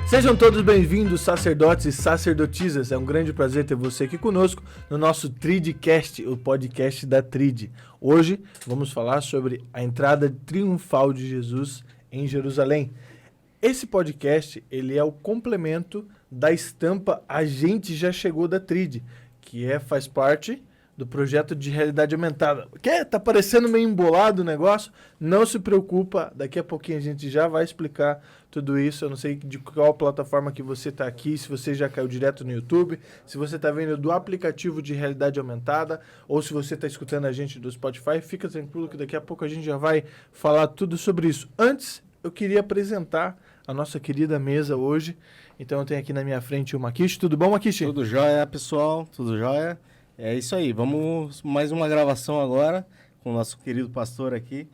Sejam todos bem-vindos, sacerdotes e sacerdotisas. É um grande prazer ter você aqui conosco no nosso Tridcast, o podcast da Trid. Hoje vamos falar sobre a entrada triunfal de Jesus em Jerusalém. Esse podcast ele é o complemento da estampa A Gente Já Chegou da Trid, que faz parte do projeto de realidade aumentada. Tá parecendo meio embolado o negócio? Não se preocupa, daqui a pouquinho a gente já vai explicar tudo isso. Eu não sei de qual plataforma que você está aqui, se você já caiu direto no YouTube, se você está vendo do aplicativo de realidade aumentada, ou se você está escutando a gente do Spotify, fica tranquilo que daqui a pouco a gente já vai falar tudo sobre isso. Antes, eu queria apresentar a nossa querida mesa hoje. Então eu tenho aqui na minha frente o Makishi. Tudo bom, Makishi? Tudo jóia, pessoal, tudo jóia. É isso aí, vamos mais uma gravação agora com o nosso querido pastor aqui.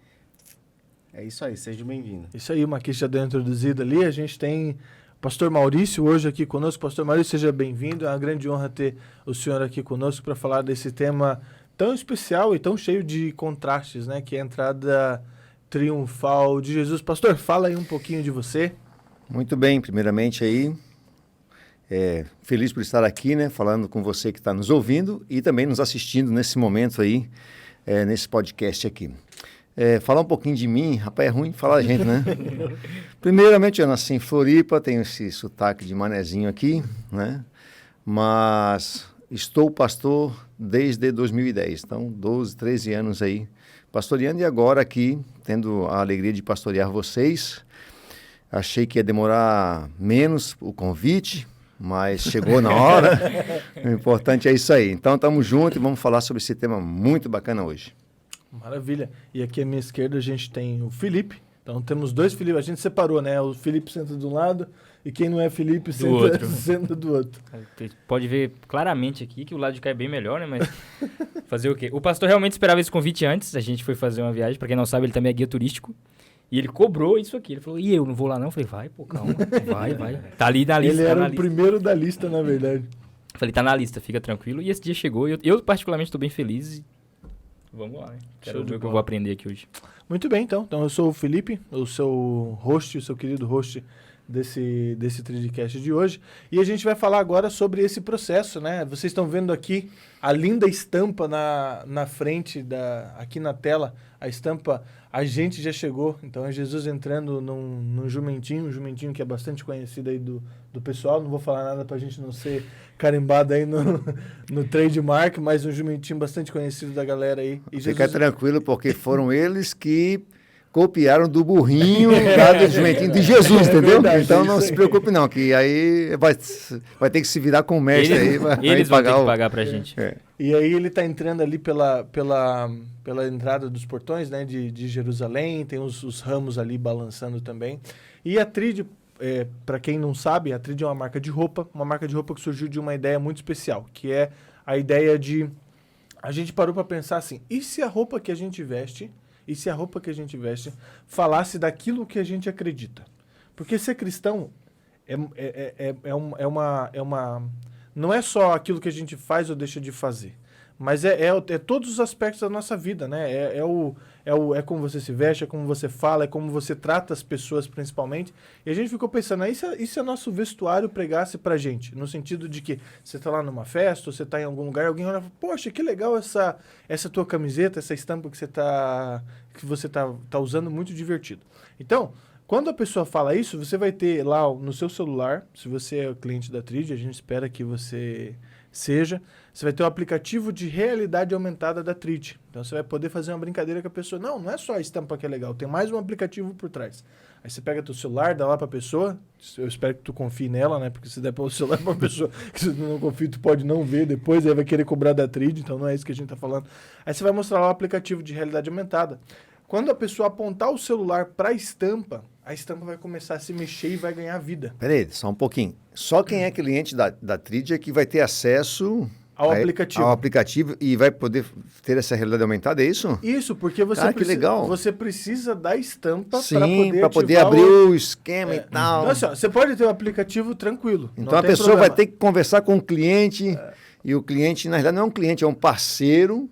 É isso aí, seja bem-vindo. Isso aí, o Makishi já deu introduzido ali. A gente tem o pastor Maurício hoje aqui conosco. Pastor Maurício, seja bem-vindo. É uma grande honra ter o senhor aqui conosco para falar desse tema tão especial e tão cheio de contrastes, né? Que é a entrada triunfal de Jesus. Pastor, fala aí um pouquinho de você. Muito bem, primeiramente aí, feliz por estar aqui, né, falando com você que está nos ouvindo e também nos assistindo nesse momento aí, nesse podcast aqui. Falar um pouquinho de mim, rapaz, é ruim falar a gente, né? Primeiramente, eu nasci em Floripa, tenho esse sotaque de manezinho aqui, né? Mas estou pastor desde 2010, então 12, 13 anos aí pastoreando e agora aqui, tendo a alegria de pastorear vocês. Achei que ia demorar menos o convite, mas chegou na hora. O importante é isso aí. Então, estamos juntos e vamos falar sobre esse tema muito bacana hoje. Maravilha. E aqui à minha esquerda a gente tem o Felipe. Então, temos dois Felipe. A gente separou, né? O Felipe senta de um lado e quem não é Felipe senta do outro. Pode ver claramente aqui que o lado de cá é bem melhor, né? Mas fazer o quê? O pastor realmente esperava esse convite antes. A gente foi fazer uma viagem. Para quem não sabe, ele também é guia turístico. E ele cobrou isso aqui. Ele falou, e eu não vou lá não? Eu falei, vai, pô, calma, vai. Tá ali na lista. Ele era o primeiro da lista, na verdade. Eu falei, tá na lista, fica tranquilo. E esse dia chegou. Eu particularmente, estou bem feliz. E vamos lá, né? Quero ver o que eu vou aprender aqui hoje. Muito bem, então. Então, eu sou o Felipe, o seu host, o seu querido host desse Tridcast de hoje. E a gente vai falar agora sobre esse processo, né? Vocês estão vendo aqui a linda estampa na frente, aqui na tela, a estampa A Gente Já Chegou. Então é Jesus entrando num jumentinho, um jumentinho que é bastante conhecido aí do pessoal. Não vou falar nada pra gente não ser carimbado aí no trademark, mas um jumentinho bastante conhecido da galera aí. E fica tranquilo, porque foram eles que copiaram do burrinho lá do jumentinho de Jesus, entendeu? Verdade, então não se preocupe não, que aí vai ter que se virar com o mestre aí. Eles vão ter que pagar pra gente. E aí ele tá entrando ali pela entrada dos portões, né, de Jerusalém, tem os ramos ali balançando também. E a Trid, para quem não sabe, a Trid é uma marca de roupa que surgiu de uma ideia muito especial, que é a ideia de... A gente parou para pensar assim, e se a roupa que a gente veste falasse daquilo que a gente acredita? Porque ser cristão não é só aquilo que a gente faz ou deixa de fazer, mas é todos os aspectos da nossa vida, né? É como você se veste, é como você fala, é como você trata as pessoas principalmente. E a gente ficou pensando, e se nosso vestuário pregasse pra gente? No sentido de que você tá lá numa festa, ou você tá em algum lugar, alguém olha e fala, poxa, que legal essa tua camiseta, essa estampa que você tá usando, muito divertido. Então, quando a pessoa fala isso, você vai ter lá no seu celular, se você é cliente da Trid, a gente espera que você seja, você vai ter o aplicativo de realidade aumentada da Trid. Então você vai poder fazer uma brincadeira com a pessoa. Não é só a estampa que é legal, tem mais um aplicativo por trás. Aí você pega teu celular, dá lá pra pessoa, eu espero que tu confie nela, né? Porque se der o celular pra pessoa que você não confia, tu pode não ver depois, aí vai querer cobrar da Trid, então não é isso que a gente tá falando. Aí você vai mostrar lá o aplicativo de realidade aumentada. Quando a pessoa apontar o celular para a estampa vai começar a se mexer e vai ganhar vida. Peraí, só um pouquinho. Só quem é cliente da Trid é que vai ter acesso ao aplicativo e vai poder ter essa realidade aumentada, é isso? Isso, porque você precisa da estampa para poder abrir o esquema e tal. Então, assim, você pode ter o aplicativo tranquilo. Então a pessoa vai ter que conversar com o cliente e o cliente, na realidade, não é um cliente, é um parceiro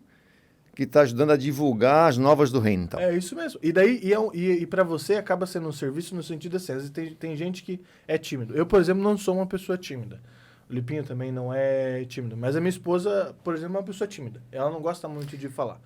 que está ajudando a divulgar as novas do reino. Então. É isso mesmo. E daí, e para você acaba sendo um serviço no sentido assim, às vezes tem gente que é tímido. Eu, por exemplo, não sou uma pessoa tímida. O Lipinho também não é tímido. Mas a minha esposa, por exemplo, é uma pessoa tímida. Ela não gosta muito de falar.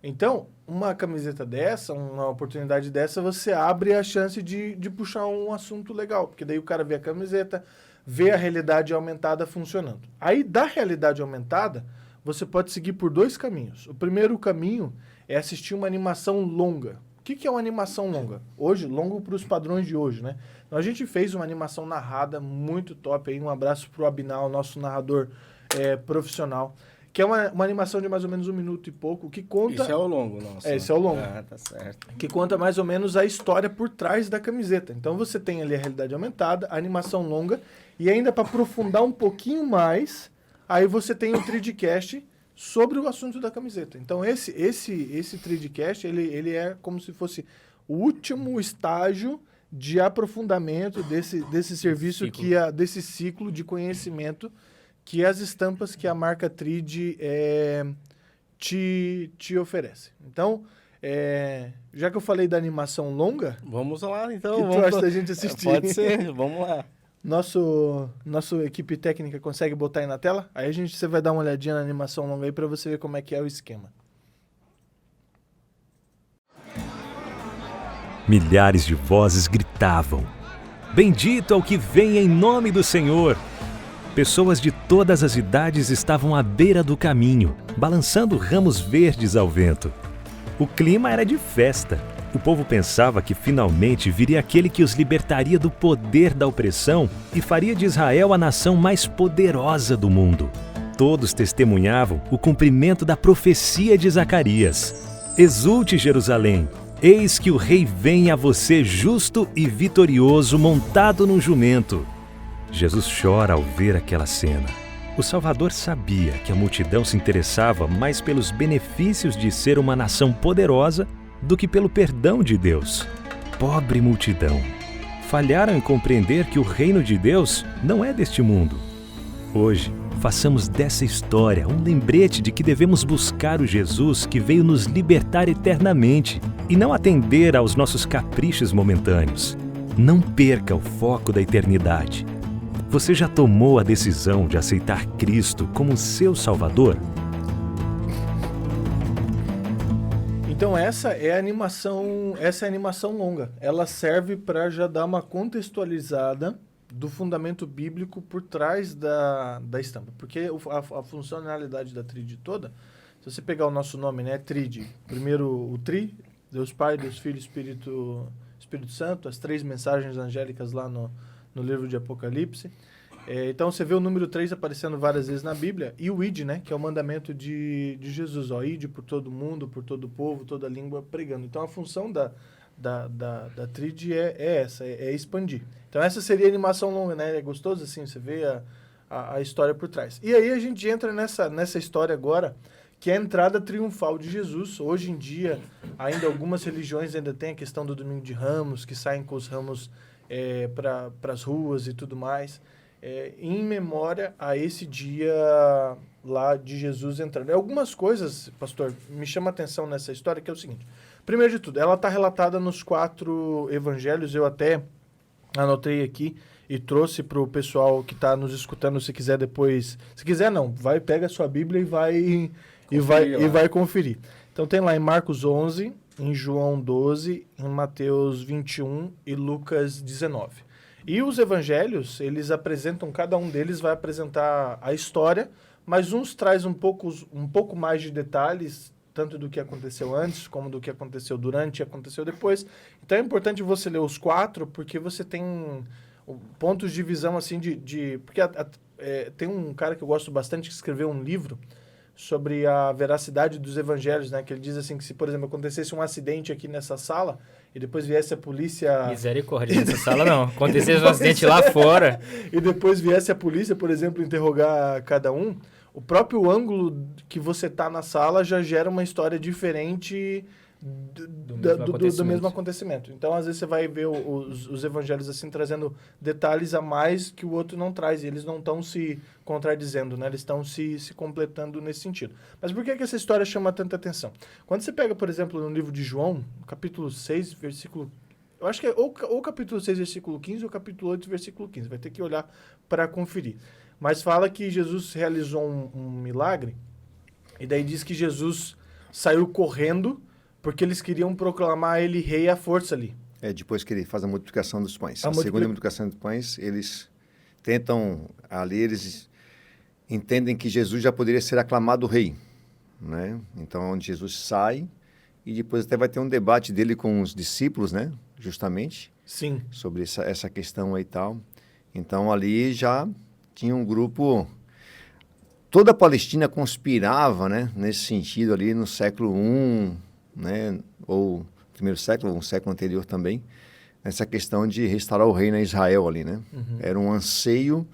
Então, uma camiseta dessa, uma oportunidade dessa, você abre a chance de puxar um assunto legal. Porque daí o cara vê a camiseta, vê a realidade aumentada funcionando. Aí, da realidade aumentada, você pode seguir por 2 caminhos. O primeiro caminho é assistir uma animação longa. O que é uma animação longa? Hoje, longo para os padrões de hoje, né? Então, a gente fez uma animação narrada muito top aí. Um abraço pro Abinal, nosso narrador profissional. Que é uma animação de mais ou menos 1 minuto e pouco, que conta... Isso é o longo, nossa. Esse é o longo. Ah, tá certo. Que conta mais ou menos a história por trás da camiseta. Então você tem ali a realidade aumentada, a animação longa, e ainda para aprofundar um pouquinho mais, aí você tem o Tridcast sobre o assunto da camiseta. Então esse Tridcast, ele é como se fosse o último estágio de aprofundamento desse serviço, desse ciclo de conhecimento que as estampas que a marca Trid te oferece. Então, já que eu falei da animação longa... Vamos lá, então. O que tu acha da gente assistir? Pode ser, vamos lá. Nossa equipe técnica consegue botar aí na tela? Aí você vai dar uma olhadinha na animação longa aí para você ver como é que é o esquema. Milhares de vozes gritavam: Bendito é o que vem em nome do Senhor! Pessoas de todas as idades estavam à beira do caminho, balançando ramos verdes ao vento. O clima era de festa. O povo pensava que finalmente viria aquele que os libertaria do poder da opressão e faria de Israel a nação mais poderosa do mundo. Todos testemunhavam o cumprimento da profecia de Zacarias. Exulte, Jerusalém! Eis que o rei vem a você justo e vitorioso, montado num jumento. Jesus chora ao ver aquela cena. O Salvador sabia que a multidão se interessava mais pelos benefícios de ser uma nação poderosa do que pelo perdão de Deus. Pobre multidão! Falharam em compreender que o reino de Deus não é deste mundo. Hoje, façamos dessa história um lembrete de que devemos buscar o Jesus que veio nos libertar eternamente e não atender aos nossos caprichos momentâneos. Não perca o foco da eternidade. Você já tomou a decisão de aceitar Cristo como seu Salvador? Então essa é a animação longa. Ela serve para já dar uma contextualizada do fundamento bíblico por trás da estampa. Porque a funcionalidade da Trid toda, se você pegar o nosso nome, né, Trid, primeiro o Tri, Deus Pai, Deus Filho, Espírito Santo, as 3 mensagens angélicas lá no livro de Apocalipse. Então você vê o número 3 aparecendo várias vezes na Bíblia, e o Ide, né, que é o mandamento de Jesus, Ide por todo mundo, por todo o povo, toda a língua, pregando. Então a função da Trid é essa, é expandir. Então essa seria a animação longa, né? É gostoso assim, você vê a história por trás. E aí a gente entra nessa história agora, que é a entrada triunfal de Jesus. Hoje em dia, ainda algumas religiões ainda tem a questão do Domingo de Ramos, que saem com os ramos para as ruas e tudo mais, em memória a esse dia lá de Jesus entrando. Algumas coisas, pastor, me chama a atenção nessa história, que é o seguinte. Primeiro de tudo, ela está relatada nos 4 evangelhos. Eu até anotei aqui e trouxe para o pessoal que está nos escutando, se quiser depois... Se quiser não, pega a sua Bíblia e vai conferir. Então tem lá em Marcos 11, em João 12, em Mateus 21 e Lucas 19. E os evangelhos, eles apresentam, cada um deles vai apresentar a história, mas uns traz um pouco mais de detalhes, tanto do que aconteceu antes, como do que aconteceu durante e aconteceu depois. Então é importante você ler os 4, porque você tem pontos de visão, assim, porque tem um cara que eu gosto bastante que escreveu um livro sobre a veracidade dos evangelhos, né? Que ele diz assim que se, por exemplo, acontecesse um acidente aqui nessa sala e depois viesse a polícia... Misericórdia, nessa sala não. Acontecesse um acidente lá fora. E depois viesse a polícia, por exemplo, interrogar cada um, o próprio ângulo que você tá na sala já gera uma história diferente do mesmo acontecimento. Então, às vezes, você vai ver os evangelhos assim trazendo detalhes a mais que o outro não traz. E eles não estão se contradizendo, né? Eles estão se completando nesse sentido. Mas por que essa história chama tanta atenção? Quando você pega, por exemplo, no livro de João, capítulo 6, versículo... Eu acho que é ou capítulo 6, versículo 15, ou capítulo 8, versículo 15. Vai ter que olhar para conferir. Mas fala que Jesus realizou um milagre, e daí diz que Jesus saiu correndo porque eles queriam proclamar ele rei à força ali. Depois que ele faz a multiplicação dos pães. A segunda multiplicação dos pães, eles tentam, ali eles entendem que Jesus já poderia ser aclamado rei, né? Então, onde Jesus sai, e depois até vai ter um debate dele com os discípulos, né? Justamente. Sim. Sobre essa questão aí e tal. Então, ali já tinha um grupo... Toda a Palestina conspirava, né? Nesse sentido ali no século I, né? Ou primeiro século, um século anterior também, nessa questão de restaurar o reino a Israel ali, né? Uhum. Era um anseio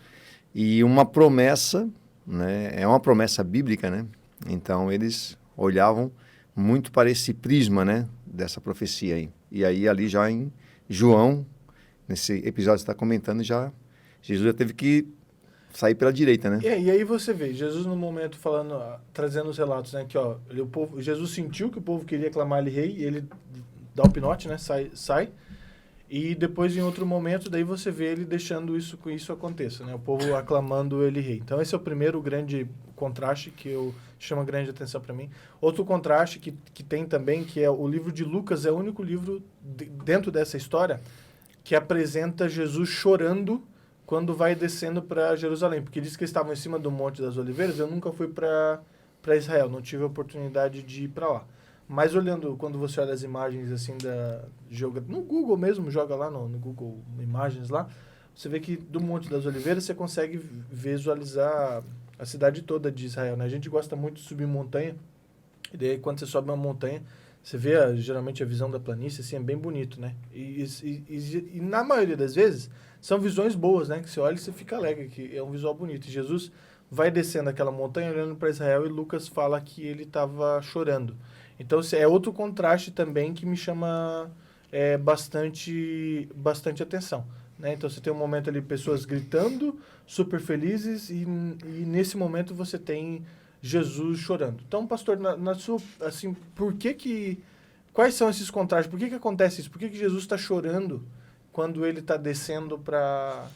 e uma promessa, né? É uma promessa bíblica, né? Então, eles olhavam muito para esse prisma, né? Dessa profecia aí. E aí, ali já em João, nesse episódio que você está comentando, Jesus já teve que sair pela direita, né? E aí você vê, Jesus no momento falando, trazendo os relatos, né? Que, ó, Jesus sentiu que o povo queria aclamar ele rei, e ele dá o pinote, né? Sai. E depois, em outro momento, daí você vê ele deixando que isso aconteça, né? O povo aclamando ele rei. Então, esse é o primeiro grande contraste que chama grande atenção para mim. Outro contraste que tem também, que é o livro de Lucas, é o único livro dentro dessa história que apresenta Jesus chorando quando vai descendo para Jerusalém. Porque diz que eles estavam em cima do Monte das Oliveiras. Eu nunca fui para Israel, não tive a oportunidade de ir para lá. Mas olhando, quando você olha as imagens assim no Google mesmo, joga lá no Google Imagens lá, você vê que do Monte das Oliveiras você consegue visualizar a cidade toda de Israel, né? A gente gosta muito de subir montanha, e daí quando você sobe uma montanha, você vê geralmente a visão da planície, assim, é bem bonito, né? E na maioria das vezes, são visões boas, né? Que você olha e você fica alegre, que é um visual bonito. E Jesus vai descendo aquela montanha, olhando para Israel, e Lucas fala que ele estava chorando. Então, é outro contraste também que me chama bastante atenção, né? Então, você tem um momento ali, pessoas gritando, super felizes, e nesse momento você tem Jesus chorando. Então, pastor, na sua, assim, quais são esses contrastes? Por que acontece isso? Por que Jesus está chorando quando ele está descendo para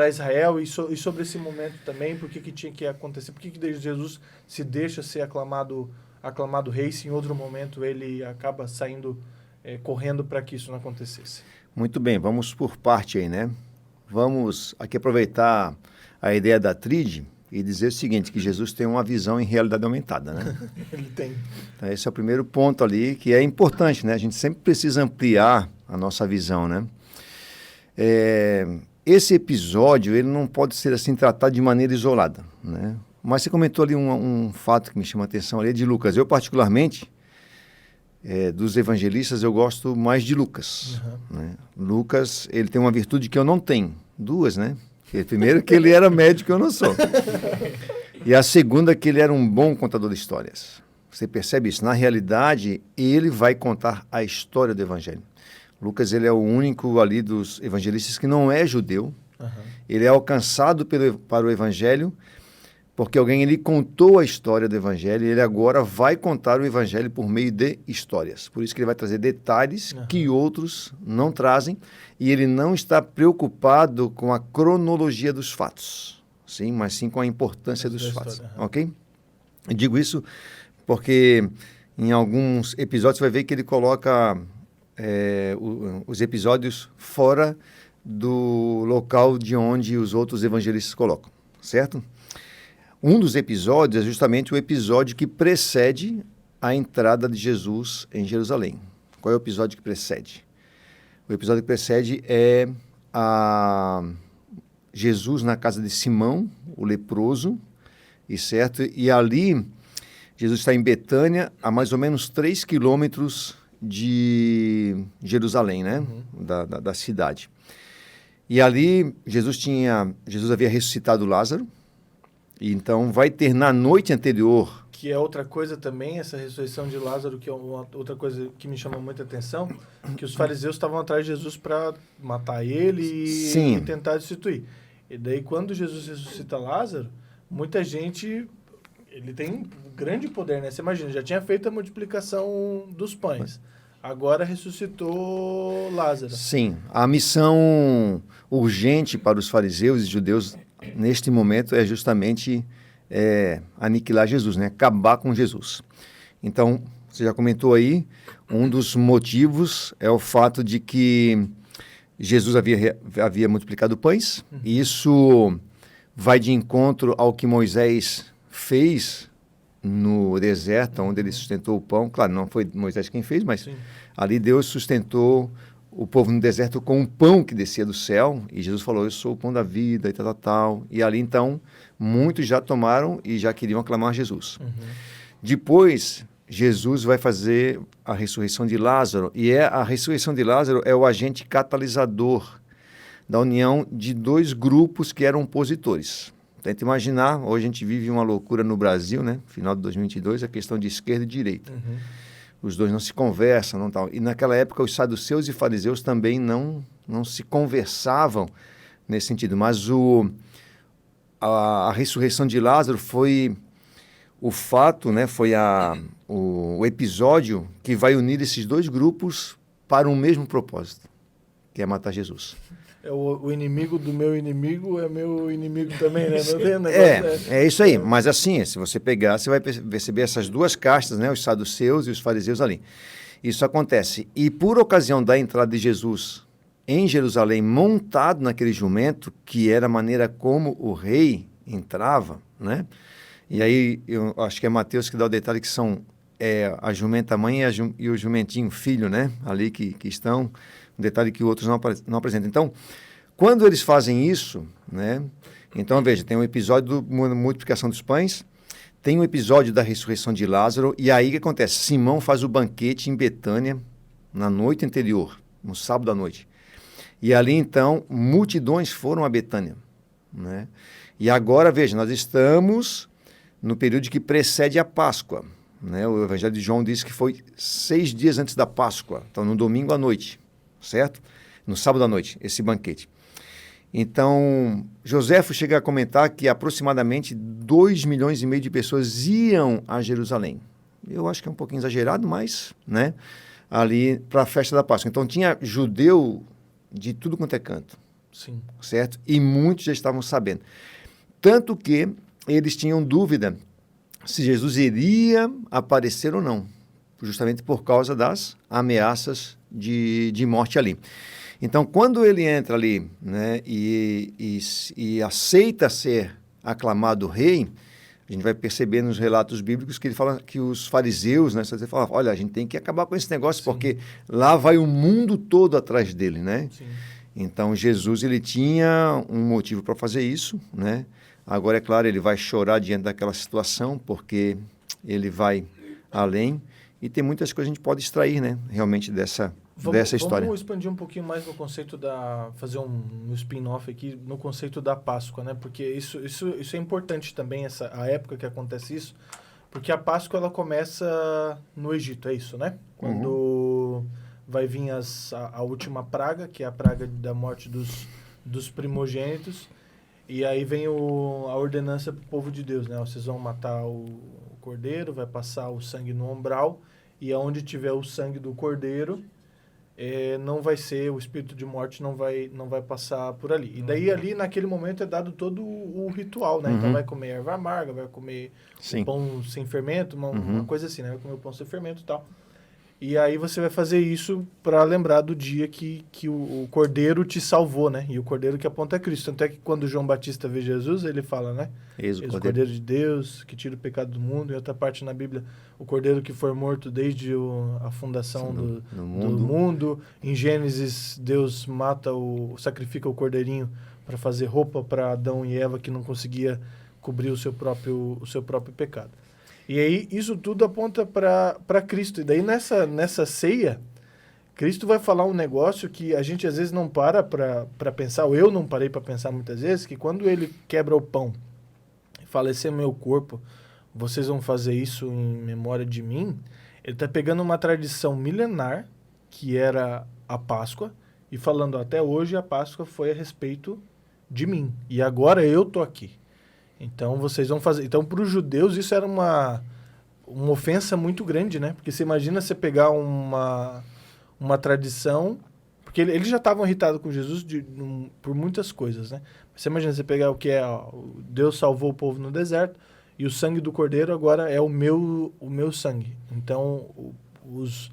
Israel? E sobre esse momento também, por que tinha que acontecer? Por que Jesus se deixa ser aclamado rei, se em outro momento ele acaba saindo, correndo para que isso não acontecesse? Muito bem, vamos por parte aí, né? Vamos aqui aproveitar a ideia da tríade e dizer o seguinte, que Jesus tem uma visão em realidade aumentada, né? Ele tem. Então, esse é o primeiro ponto ali, que é importante, né? A gente sempre precisa ampliar a nossa visão, né? Esse episódio, ele não pode ser assim tratado de maneira isolada, né? Mas você comentou ali um fato que me chama a atenção ali, de Lucas. Eu, particularmente, dos evangelistas, eu gosto mais de Lucas. Uhum. Né? Lucas, ele tem uma virtude que eu não tenho. Duas, né? Primeiro, que ele era médico, eu não sou. E a segunda, que ele era um bom contador de histórias. Você percebe isso? Na realidade, ele vai contar a história do evangelho. Lucas, ele é o único ali dos evangelistas que não é judeu. Uhum. Ele é alcançado para o evangelho porque alguém lhe contou a história do evangelho e ele agora vai contar o evangelho por meio de histórias. Por isso que ele vai trazer detalhes que outros não trazem e ele não está preocupado com a cronologia dos fatos, sim, mas sim com a importância dos fatos, ok? Eu digo isso porque em alguns episódios você vai ver que ele coloca os episódios fora do local de onde os outros evangelistas colocam, certo? Um dos episódios é justamente o episódio que precede a entrada de Jesus em Jerusalém. Qual é o episódio que precede? O episódio que precede é Jesus na casa de Simão, o leproso, e ali Jesus está em Betânia, a mais ou menos 3 quilômetros de Jerusalém, né? Da cidade. E ali Jesus havia ressuscitado Lázaro. E então vai ter na noite anterior que é outra coisa também, essa ressurreição de Lázaro, que é outra coisa que me chama muita atenção, que os fariseus estavam atrás de Jesus para matar ele e tentar destituir. E daí, quando Jesus ressuscita Lázaro, muita gente... Ele tem um grande poder, né? Você imagina, já tinha feito a multiplicação dos pães. Agora ressuscitou Lázaro. Sim, a missão urgente para os fariseus e judeus neste momento é justamente aniquilar Jesus, né? Acabar com Jesus. Então, você já comentou aí, um dos motivos é o fato de que Jesus havia multiplicado pães, e isso vai de encontro ao que Moisés fez no deserto, onde ele sustentou o pão. Claro, não foi Moisés quem fez, mas ali Deus sustentou o povo no deserto com um pão que descia do céu, e Jesus falou, eu sou o pão da vida, e tal. E ali, então, muitos já tomaram e já queriam aclamar Jesus. Depois, Jesus vai fazer a ressurreição de Lázaro, e a ressurreição de Lázaro é o agente catalisador da união de dois grupos que eram opositores. Tenta imaginar, hoje a gente vive uma loucura no Brasil, né? Final de 2022, a questão de esquerda e direita. Os dois não se conversam, não tal. E naquela época os saduceus e fariseus também não se conversavam nesse sentido. Mas a ressurreição de Lázaro foi o fato, né? Foi o episódio que vai unir esses dois grupos para um mesmo propósito, que é matar Jesus. O inimigo do meu inimigo é meu inimigo também, né? É isso aí. Mas assim, se você pegar, você vai perceber essas duas castas, né? Os saduceus e os fariseus ali. Isso acontece. E por ocasião da entrada de Jesus em Jerusalém, montado naquele jumento, que era a maneira como o rei entrava, né? E aí, eu acho que é Mateus que dá o detalhe que são a jumenta mãe e o jumentinho filho, né? Ali que estão... Um detalhe que outros não apresentam. Então, quando eles fazem isso, né? Então, veja, tem um episódio da multiplicação dos pães, tem um episódio da ressurreição de Lázaro, e aí o que acontece? Simão faz o banquete em Betânia, na noite anterior, no sábado à noite. E ali, então, multidões foram a Betânia, né? E agora, veja, nós estamos no período que precede a Páscoa, né? O Evangelho de João diz que foi 6 dias antes da Páscoa, então no domingo à noite. Certo? No sábado à noite, esse banquete. Então, Joséfo chega a comentar que aproximadamente 2,5 milhões de pessoas iam a Jerusalém. Eu acho que é um pouquinho exagerado, mas, né, ali para a festa da Páscoa. Então, tinha judeu de tudo quanto é canto. Sim. Certo? E muitos já estavam sabendo. Tanto que eles tinham dúvida se Jesus iria aparecer ou não, justamente por causa das ameaças de morte ali. Então, quando ele entra ali, né, e aceita ser aclamado rei, a gente vai perceber nos relatos bíblicos que ele fala que os fariseus, né, você fala, olha, a gente tem que acabar com esse negócio, porque lá vai o mundo todo atrás dele, né? Então, Jesus, ele tinha um motivo para fazer isso, né? Agora, é claro, ele vai chorar diante daquela situação, porque ele vai além. E tem muitas coisas que a gente pode extrair, né, realmente dessa história. Vamos expandir um pouquinho mais no conceito fazer um spin-off aqui no conceito da Páscoa, né? Porque isso é importante também, a época que acontece isso, porque a Páscoa ela começa no Egito, é isso, né? Quando vai vir a última praga, que é a praga da morte dos primogênitos, e aí vem a ordenança para o povo de Deus, né? Vocês vão matar o cordeiro, vai passar o sangue no umbral, e aonde tiver o sangue do cordeiro, não vai ser, o espírito de morte não vai passar por ali. E daí ali, naquele momento, é dado todo o ritual, né? Então vai comer erva amarga, vai comer pão sem fermento, uma coisa assim, né? Vai comer o pão sem fermento e tal. E aí você vai fazer isso para lembrar do dia que o Cordeiro te salvou, né? E o Cordeiro que aponta a Cristo. Tanto é que quando João Batista vê Jesus, ele fala, né? Eis o Cordeiro de Deus, que tira o pecado do mundo. E outra parte na Bíblia, o Cordeiro que foi morto desde a fundação do mundo. Em Gênesis, Deus sacrifica o Cordeirinho para fazer roupa para Adão e Eva que não conseguia cobrir o seu próprio pecado. E aí, isso tudo aponta para Cristo. E daí, nessa ceia, Cristo vai falar um negócio que a gente, às vezes, não para pensar, ou eu não parei para pensar muitas vezes, que quando ele quebra o pão e fala, esse é meu corpo, vocês vão fazer isso em memória de mim, ele está pegando uma tradição milenar, que era a Páscoa, e falando até hoje a Páscoa foi a respeito de mim. E agora eu tô aqui. Então vocês vão fazer... Então para os judeus isso era uma ofensa muito grande, né? Porque você imagina você pegar uma tradição... Porque eles já estavam irritados com Jesus por muitas coisas, né? Você imagina você pegar o que é... Ó, Deus salvou o povo no deserto e o sangue do cordeiro agora é o meu sangue. Então os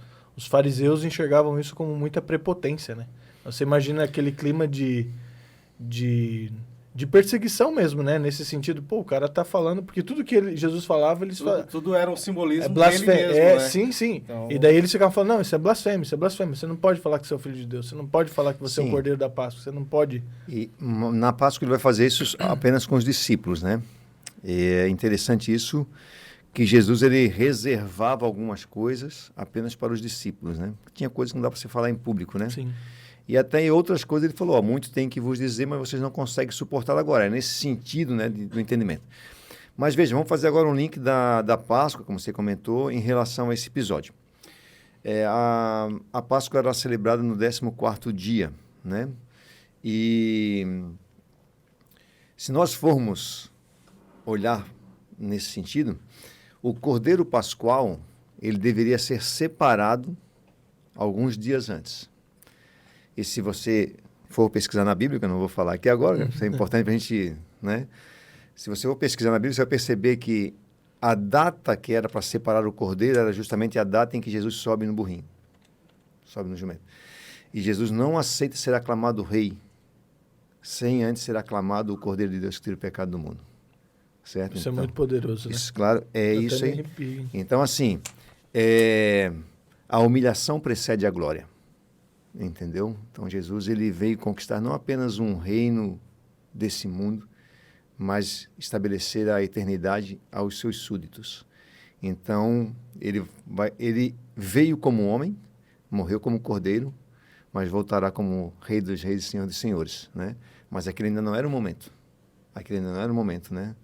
fariseus enxergavam isso como muita prepotência, né? Você imagina aquele clima de perseguição mesmo, né? Nesse sentido, pô, o cara tá falando... Porque tudo que Jesus falava, eles falavam... Tudo era um simbolismo dele mesmo, né? Sim. Então... E daí eles ficavam falando, não, isso é blasfêmia. Você não pode falar que você é o filho de Deus. Você não pode falar que você é o cordeiro da Páscoa. Você não pode... E na Páscoa ele vai fazer isso apenas com os discípulos, né? E é interessante isso, que Jesus ele reservava algumas coisas apenas para os discípulos, né? Tinha coisas que não dá para você falar em público, né? Sim. E até em outras coisas ele falou, muito tem que vos dizer, mas vocês não conseguem suportar agora. É nesse sentido, né, do entendimento. Mas veja, vamos fazer agora um link da Páscoa, como você comentou, em relação a esse episódio. A Páscoa era celebrada no 14º dia, né? E se nós formos olhar nesse sentido, o Cordeiro Pascual, ele deveria ser separado alguns dias antes. E se você for pesquisar na Bíblia, que eu não vou falar aqui agora, isso é importante para a gente, né? Se você for pesquisar na Bíblia, você vai perceber que a data que era para separar o cordeiro era justamente a data em que Jesus sobe no burrinho, sobe no jumento. E Jesus não aceita ser aclamado rei sem antes ser aclamado o Cordeiro de Deus que tira o pecado do mundo. Certo? Isso então, é muito poderoso, né? Isso, claro, é Eu isso até me aí. arrepio. Então, assim, a humilhação precede a glória. Entendeu? Então, Jesus ele veio conquistar não apenas um reino desse mundo, mas estabelecer a eternidade aos seus súditos. Então, ele veio como homem, morreu como cordeiro, mas voltará como Rei dos Reis e Senhor dos Senhores, né? Mas aquele ainda não era o momento. Aquele ainda não era o momento, né?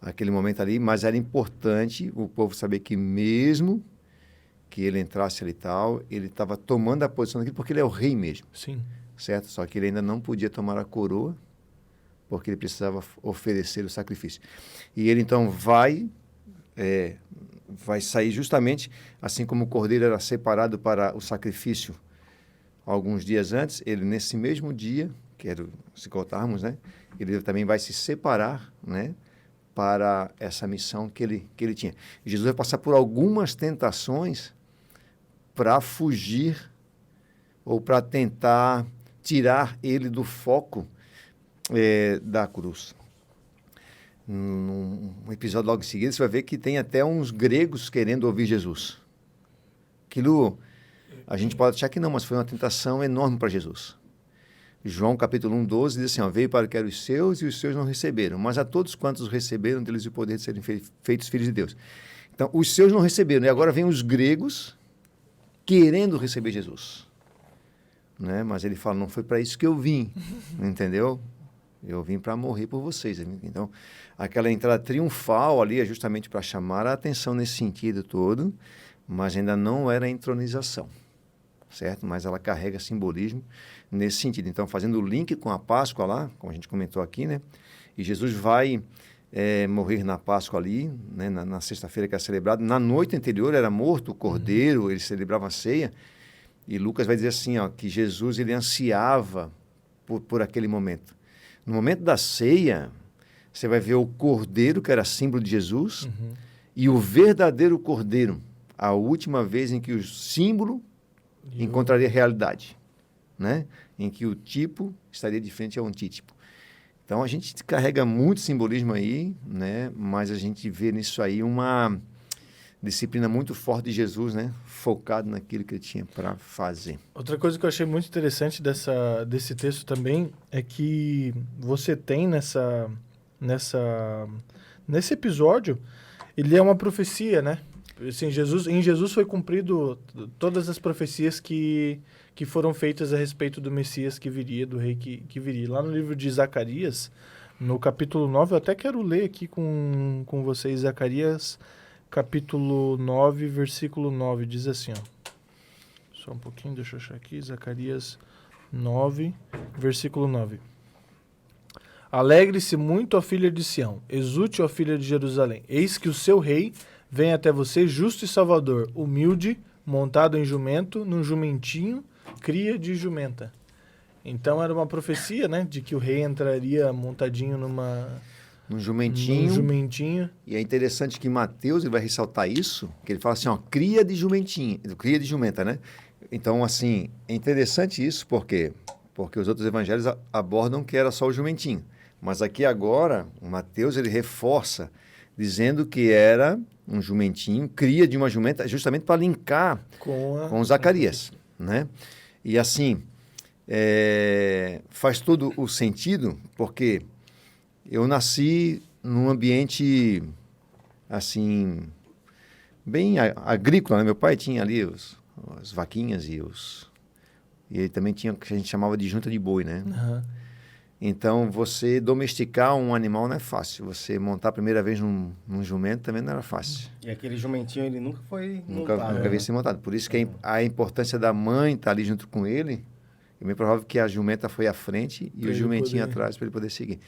Aquele momento ali, mas era importante o povo saber que mesmo que ele entrasse ali e tal, ele estava tomando a posição daquilo porque ele é o rei mesmo. Sim. Certo? Só que ele ainda não podia tomar a coroa porque ele precisava oferecer o sacrifício. E ele então vai sair justamente, assim como o cordeiro era separado para o sacrifício alguns dias antes, ele nesse mesmo dia, se contarmos, né, ele também vai se separar, né, para essa missão que ele tinha. E Jesus vai passar por algumas tentações para fugir ou para tentar tirar ele do foco da cruz. Num episódio logo em seguida, você vai ver que tem até uns gregos querendo ouvir Jesus. Aquilo, a gente pode achar que não, mas foi uma tentação enorme para Jesus. João capítulo 1, 12 diz assim, veio para o que eram os seus e os seus não receberam, mas a todos quantos receberam deles o poder de serem feitos filhos de Deus. Então, os seus não receberam, e agora vem os gregos querendo receber Jesus. Né? Mas ele fala, não foi para isso que eu vim, entendeu? Eu vim para morrer por vocês. Então, aquela entrada triunfal ali é justamente para chamar a atenção nesse sentido todo, mas ainda não era a entronização, certo? Mas ela carrega simbolismo nesse sentido. Então, fazendo o link com a Páscoa lá, como a gente comentou aqui, né? E Jesus vai morrer na Páscoa ali, né? Na sexta-feira que é celebrado. Na noite anterior era morto o cordeiro, ele celebrava a ceia. E Lucas vai dizer assim, ó, que Jesus ele ansiava por aquele momento. No momento da ceia, você vai ver o cordeiro, que era símbolo de Jesus, e o verdadeiro cordeiro, a última vez em que o símbolo encontraria realidade, né? Em que o tipo estaria de frente ao antítipo. Então, a gente carrega muito simbolismo aí, né? Mas a gente vê nisso aí uma disciplina muito forte de Jesus, né? Focado naquilo que ele tinha para fazer. Outra coisa que eu achei muito interessante desse texto também é que você tem nesse episódio, ele é uma profecia, né? Assim, em Jesus foi cumprido todas as profecias que foram feitas a respeito do Messias que viria, do rei que viria. Lá no livro de Zacarias, No capítulo 9, eu até quero ler aqui com vocês, Zacarias, capítulo 9, versículo 9, diz assim, ó. Só um pouquinho, deixa eu achar aqui, Zacarias 9, versículo 9. Alegre-se muito, ó filha de Sião, exulte, ó filha de Jerusalém. Eis que o seu rei vem até você, justo e salvador, humilde, montado em jumento, num jumentinho, cria de jumenta. Então era uma profecia, né, de que o rei entraria montadinho Um jumentinho. num jumentinho. E é interessante que Mateus ele vai ressaltar isso, que ele fala assim, ó, cria de jumentinho, cria de jumenta, né? Então, assim, é interessante isso, por quê? Porque os outros evangelhos abordam que era só o jumentinho. Mas aqui agora, o Mateus, ele reforça, dizendo que era um jumentinho, cria de uma jumenta, justamente para linkar com Zacarias, né? E assim, faz todo o sentido, porque eu nasci num ambiente, assim, bem agrícola, né? Meu pai tinha ali as vaquinhas e ele também tinha o que a gente chamava de junta de boi, né? Uhum. Então, você domesticar um animal não é fácil. Você montar a primeira vez num jumento também não era fácil. E aquele jumentinho, ele nunca foi Nunca montado. havia sido montado. Por isso que a importância da mãe estar ali junto com ele, é bem provável que a jumenta foi à frente e o jumentinho atrás para ele poder seguir.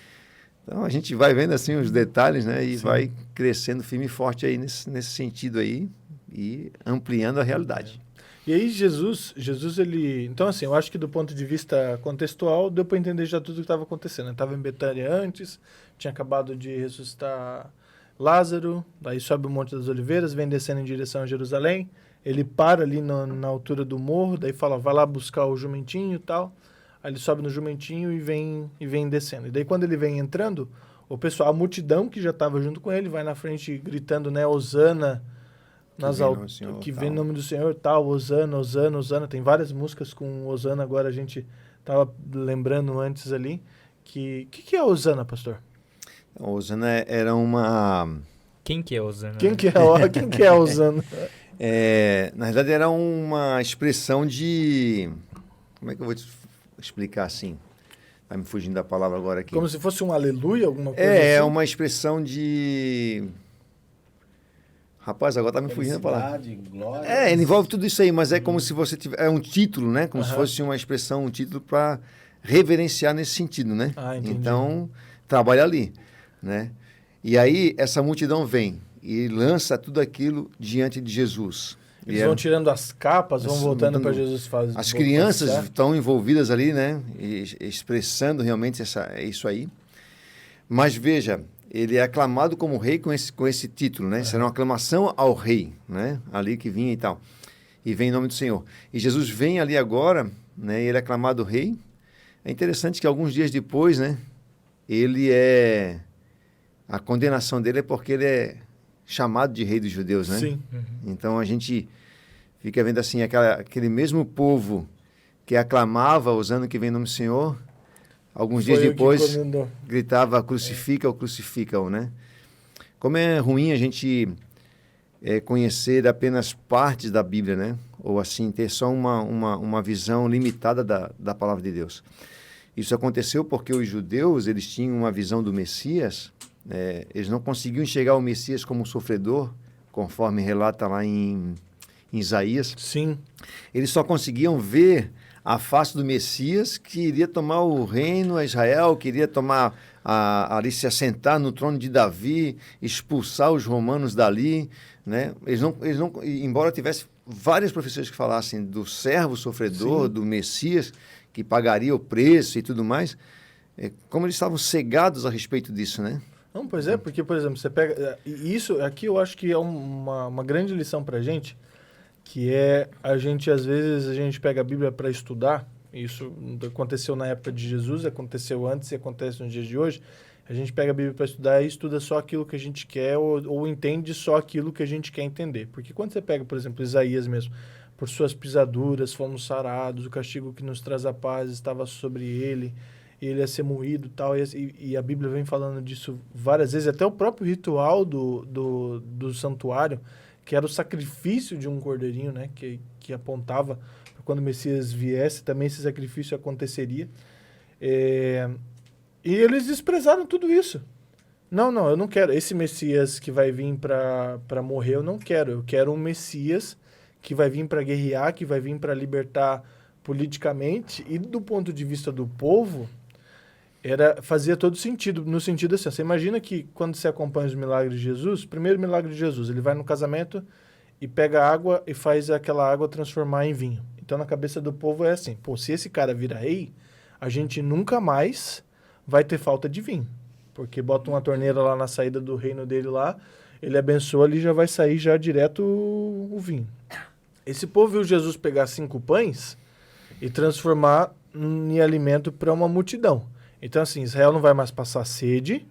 Então, a gente vai vendo assim os detalhes, né? E vai crescendo firme e forte aí nesse sentido aí e ampliando a realidade. E aí Jesus ele... Então, assim, eu acho que do ponto de vista contextual, deu para entender já tudo o que estava acontecendo. Estava em Betânia antes, tinha acabado de ressuscitar Lázaro, daí sobe o Monte das Oliveiras, vem descendo em direção a Jerusalém, ele para ali na altura do morro, daí fala, vai lá buscar o jumentinho e tal. Aí ele sobe no jumentinho e vem descendo. E daí quando ele vem entrando, o pessoal, a multidão que já estava junto com ele, vai na frente gritando, né, Hosana, que vem no nome do Senhor, tal, Hosana, Hosana, Hosana. Tem várias músicas com Hosana, agora a gente estava lembrando antes ali. Que é Hosana, pastor? Hosana era uma... Quem que é Hosana? Quem que é Hosana? Na verdade, era uma expressão de... Como é que eu vou te explicar assim? Vai me fugindo da palavra agora aqui. Como se fosse um aleluia, alguma coisa É assim? uma expressão de... Rapaz, agora tá me fugindo a palavra. Glória. Ele envolve tudo isso aí, mas é como se você tivesse... É um título, né? Como se fosse uma expressão, um título para reverenciar nesse sentido, né? Ah, entendi. Então, trabalha ali, né? E aí, essa multidão vem e lança tudo aquilo diante de Jesus. Eles vão tirando as capas, vão voltando para Jesus fazer. As crianças estão envolvidas ali, né? Expressando realmente isso aí. Mas veja, ele é aclamado como rei com esse título, né? Será uma aclamação ao rei, né? Ali que vinha e tal. E vem em nome do Senhor. E Jesus vem ali agora, né? E ele é aclamado rei. É interessante que alguns dias depois, né? A condenação dele é porque ele é chamado de rei dos judeus, né? Sim. Então a gente fica vendo assim, aquele mesmo povo que aclamava, usando que vem em nome do Senhor, alguns dias depois gritava crucifica-o, crucifica-o, né? Como é ruim a gente conhecer apenas partes da Bíblia, né? Ou assim, ter só uma visão limitada da palavra de Deus. Isso aconteceu porque os judeus, eles tinham uma visão do Messias, eles não conseguiam enxergar o Messias como um sofredor, conforme relata lá em Isaías. Sim. Eles só conseguiam ver a face do Messias que iria tomar o reino a Israel, que iria ali se assentar no trono de Davi, expulsar os romanos dali, né? Eles não, embora tivesse várias profecias que falassem do servo sofredor, do Messias, que pagaria o preço e tudo mais, como eles estavam cegados a respeito disso, né? Não, pois é, porque, por exemplo, você pega... Isso aqui eu acho que é uma grande lição pra gente, que é às vezes, a gente pega a Bíblia para estudar, isso aconteceu na época de Jesus, aconteceu antes e acontece nos dias de hoje, a gente pega a Bíblia para estudar e estuda só aquilo que a gente quer ou entende só aquilo que a gente quer entender. Porque quando você pega, por exemplo, Isaías mesmo, por suas pisaduras fomos sarados, o castigo que nos traz a paz estava sobre ele ia ser moído tal, e a Bíblia vem falando disso várias vezes, até o próprio ritual do santuário, que era o sacrifício de um cordeirinho, né, que apontava para quando o Messias viesse, também esse sacrifício aconteceria. E eles desprezaram tudo isso. Não, eu não quero. Esse Messias que vai vir para morrer, eu não quero. Eu quero um Messias que vai vir para guerrear, que vai vir para libertar politicamente. E do ponto de vista do povo, fazia todo sentido. No sentido assim, você imagina que quando você acompanha os milagres de Jesus, primeiro milagre de Jesus, ele vai no casamento e pega água e faz aquela água transformar em vinho. Então na cabeça do povo é assim, pô, se esse cara vira rei, a gente nunca mais vai ter falta de vinho. Porque bota uma torneira lá na saída do reino dele lá, ele abençoa ali, já vai sair já direto o vinho. Esse povo viu Jesus pegar 5 pães e transformar em alimento para uma multidão. Então assim, Israel não vai mais passar sede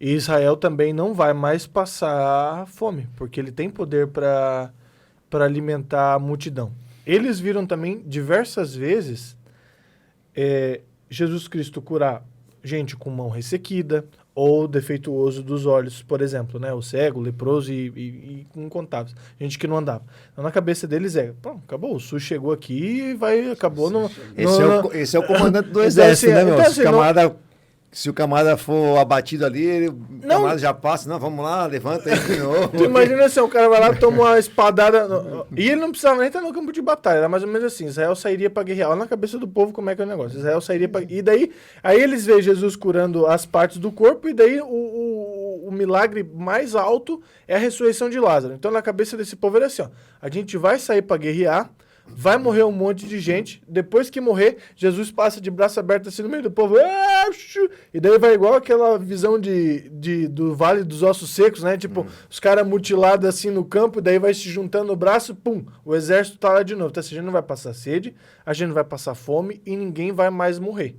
e Israel também não vai mais passar fome, porque ele tem poder para alimentar a multidão. Eles viram também diversas vezes Jesus Cristo curar gente com mão ressequida ou defeituoso dos olhos, por exemplo, né? O cego, o leproso e incontáveis. Gente que não andava. Então, na cabeça deles pô, acabou, o SUS chegou aqui e acabou no... Esse é o comandante do exército, né, meu? Então, assim, Se o camarada for abatido ali, o camarada já passa, não, vamos lá, levanta aí de novo. Tu imagina assim, o cara vai lá, toma uma espadada, e ele não precisava nem estar no campo de batalha, era mais ou menos assim, Israel sairia pra guerrear. Olha na cabeça do povo como é que é o negócio, Israel sairia pra... E daí, aí eles veem Jesus curando as partes do corpo, e daí o milagre mais alto é a ressurreição de Lázaro. Então na cabeça desse povo era assim, ó, a gente vai sair pra guerrear, vai morrer um monte de gente. Depois que morrer, Jesus passa de braço aberto assim no meio do povo. E daí vai igual aquela visão do Vale dos Ossos Secos, né? Tipo, os caras mutilados assim no campo, daí vai se juntando no braço, pum, o exército tá lá de novo. Então assim, a gente não vai passar sede, a gente não vai passar fome e ninguém vai mais morrer.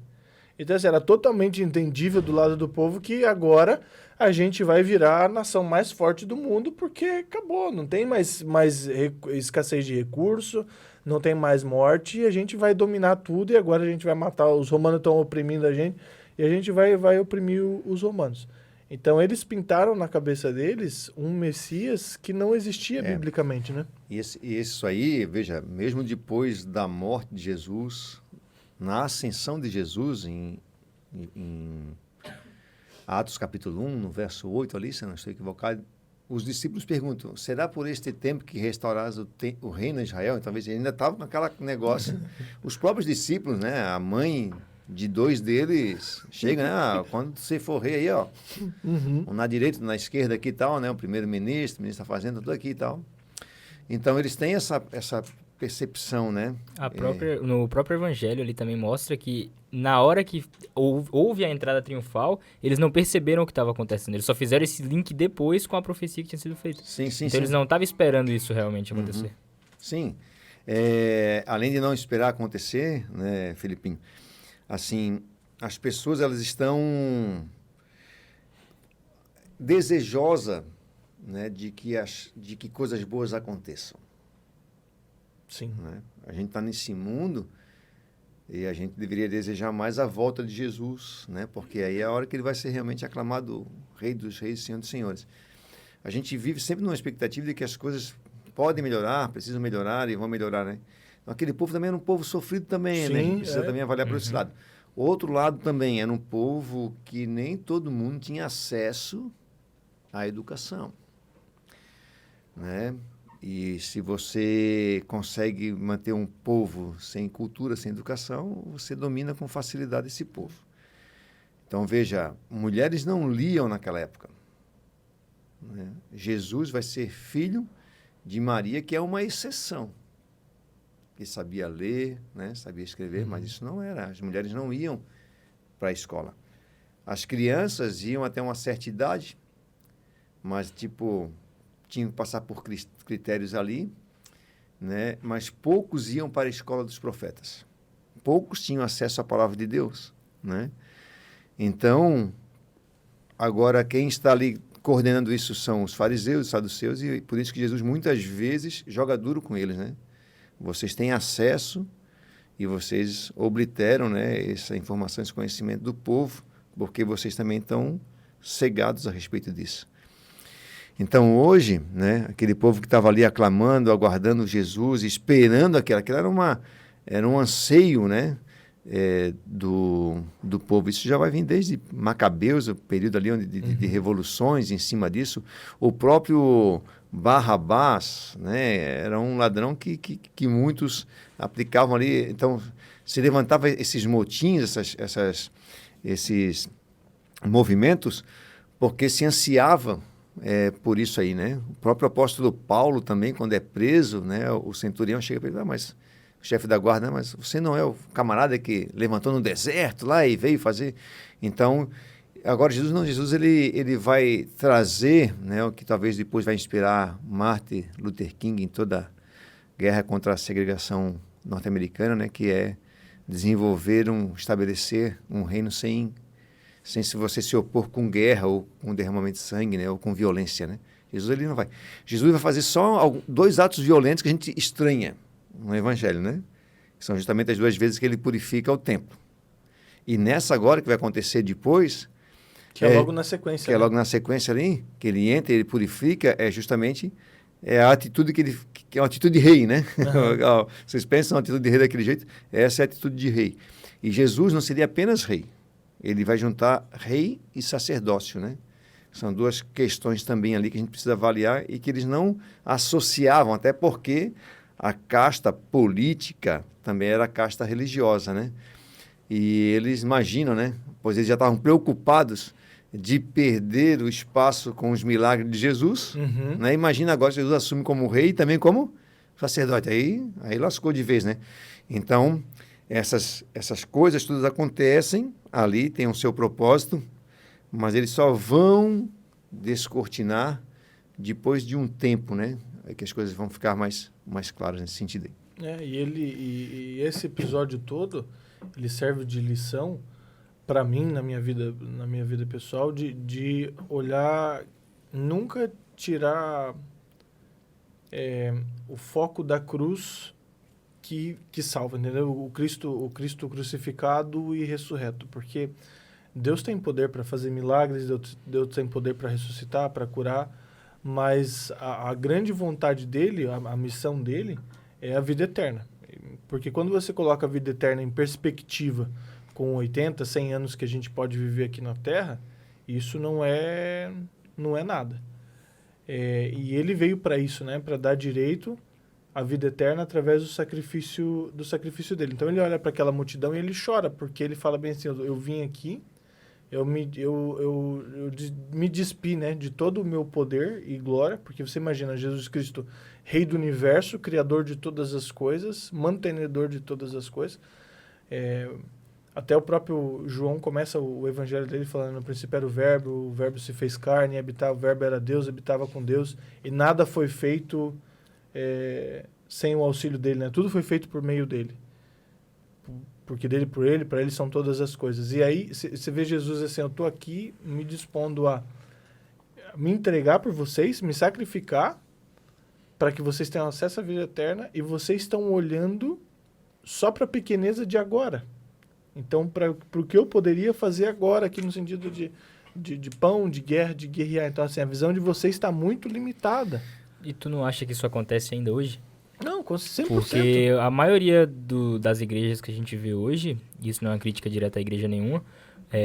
Então assim, era totalmente entendível do lado do povo que agora a gente vai virar a nação mais forte do mundo porque acabou, não tem mais escassez de recurso, não tem mais morte, e a gente vai dominar tudo, e agora a gente vai matar, os romanos estão oprimindo a gente, e a gente vai oprimir os romanos. Então eles pintaram na cabeça deles um Messias que não existia biblicamente, né? E isso aí, veja, mesmo depois da morte de Jesus, na ascensão de Jesus, em Atos capítulo 1, no verso 8 ali, se eu não estou equivocado, os discípulos perguntam, será por este tempo que restaurarás o reino de Israel? Então, talvez ainda estava com aquele negócio. Os próprios discípulos, né, a mãe de 2 deles, chega, né, quando você for rei aí, ó, um na direita, na esquerda aqui e tal, né, o primeiro-ministro, ministro da fazenda, tudo aqui e tal. Então, eles têm essa percepção, né? No próprio evangelho ele também mostra que na hora que houve a entrada triunfal, eles não perceberam o que estava acontecendo. Eles só fizeram esse link depois com a profecia que tinha sido feita. Sim. Então eles não estavam esperando isso realmente acontecer. Sim. Além de não esperar acontecer, né, Felipinho, assim, as pessoas elas estão desejosas, né, de que coisas boas aconteçam. Sim. Né? A gente está nesse mundo e a gente deveria desejar mais a volta de Jesus, né? Porque aí é a hora que ele vai ser realmente aclamado Rei dos Reis, Senhor dos Senhores. A gente vive sempre numa expectativa de que as coisas podem melhorar, precisam melhorar e vão melhorar, né? Então, aquele povo também era um povo sofrido também, né? A gente precisa também avaliar por esse lado. Outro lado também era um povo que nem todo mundo tinha acesso à educação, né? E se você consegue manter um povo sem cultura, sem educação, você domina com facilidade esse povo. Então, veja, mulheres não liam naquela época, né? Jesus vai ser filho de Maria, que é uma exceção, que sabia ler, né? Sabia escrever, mas isso não era. As mulheres não iam para a escola. As crianças iam até uma certa idade, mas, tipo, tinham que passar por critérios ali, né? Mas poucos iam para a escola dos profetas. Poucos tinham acesso à palavra de Deus, né? Então, agora quem está ali coordenando isso são os fariseus, os saduceus, e por isso que Jesus muitas vezes joga duro com eles, né? Vocês têm acesso e vocês obliteram, né, essa informação, esse conhecimento do povo, porque vocês também estão cegados a respeito disso. Então, hoje, né, aquele povo que estava ali aclamando, aguardando Jesus, esperando aquilo era um anseio, né, do povo. Isso já vai vir desde Macabeus, o período ali de revoluções em cima disso. O próprio Barrabás, né, era um ladrão que muitos aplicavam ali. Então, se levantava esses motins, esses movimentos, porque se ansiava por isso aí, né? O próprio apóstolo Paulo também, quando é preso, né, o centurião chega para ele, mas o chefe da guarda, né, mas você não é o camarada que levantou no deserto lá e veio fazer. Então, agora Jesus ele vai trazer, né, o que talvez depois vai inspirar Martin Luther King em toda a guerra contra a segregação norte-americana, né, que é estabelecer um reino sem se você se opor com guerra ou com derramamento de sangue, né, ou com violência, né? Jesus ele não vai. Jesus vai fazer só 2 atos violentos que a gente estranha no Evangelho, né? Que são justamente as 2 vezes que ele purifica o templo. E nessa agora que vai acontecer depois, que é logo na sequência. Que é logo na sequência ali, que ele entra, ele purifica, justamente a atitude que é uma atitude de rei, né? Uhum. Vocês pensam uma atitude de rei daquele jeito? Essa é a atitude de rei. E Jesus não seria apenas rei. Ele vai juntar rei e sacerdócio, né? São 2 questões também ali que a gente precisa avaliar e que eles não associavam, até porque a casta política também era a casta religiosa, né? E eles imaginam, né? Pois eles já estavam preocupados de perder o espaço com os milagres de Jesus, né? Imagina agora Jesus assume como rei e também como sacerdote. Aí lascou de vez, né? Então, essas coisas todas acontecem ali, tem o seu propósito, mas eles só vão descortinar depois de um tempo, né? É que as coisas vão ficar mais claras nesse sentido aí. E esse episódio todo, ele serve de lição para mim, na minha vida pessoal, de olhar, nunca tirar o foco da cruz que salva, entendeu? O Cristo crucificado e ressurreto, porque Deus tem poder para fazer milagres, Deus tem poder para ressuscitar, para curar, mas a grande vontade dele, a missão dele, é a vida eterna. Porque quando você coloca a vida eterna em perspectiva com 80, 100 anos que a gente pode viver aqui na Terra, isso não é nada. E ele veio para isso, né? Para dar direito à vida eterna através do sacrifício dele. Então ele olha para aquela multidão e ele chora, porque ele fala bem assim, eu vim aqui, eu me despi, né, de todo o meu poder e glória, porque você imagina Jesus Cristo, Rei do Universo, Criador de todas as coisas, mantenedor de todas as coisas. Até o próprio João começa o evangelho dele falando, no princípio era o verbo se fez carne, o verbo era Deus, habitava com Deus, e nada foi feito sem o auxílio dele, né? Tudo foi feito por meio dele. Porque dele por ele, para ele são todas as coisas. E aí você vê Jesus assim, eu estou aqui me dispondo a me entregar por vocês, me sacrificar para que vocês tenham acesso à vida eterna, e vocês estão olhando só para a pequeneza de agora. Então, para o que eu poderia fazer agora, aqui no sentido de pão, de guerra, de guerrear. Então, assim, a visão de vocês está muito limitada. E tu não acha que isso acontece ainda hoje? Não, com 100%. Porque a maioria das igrejas que a gente vê hoje, e isso não é uma crítica direta à igreja nenhuma,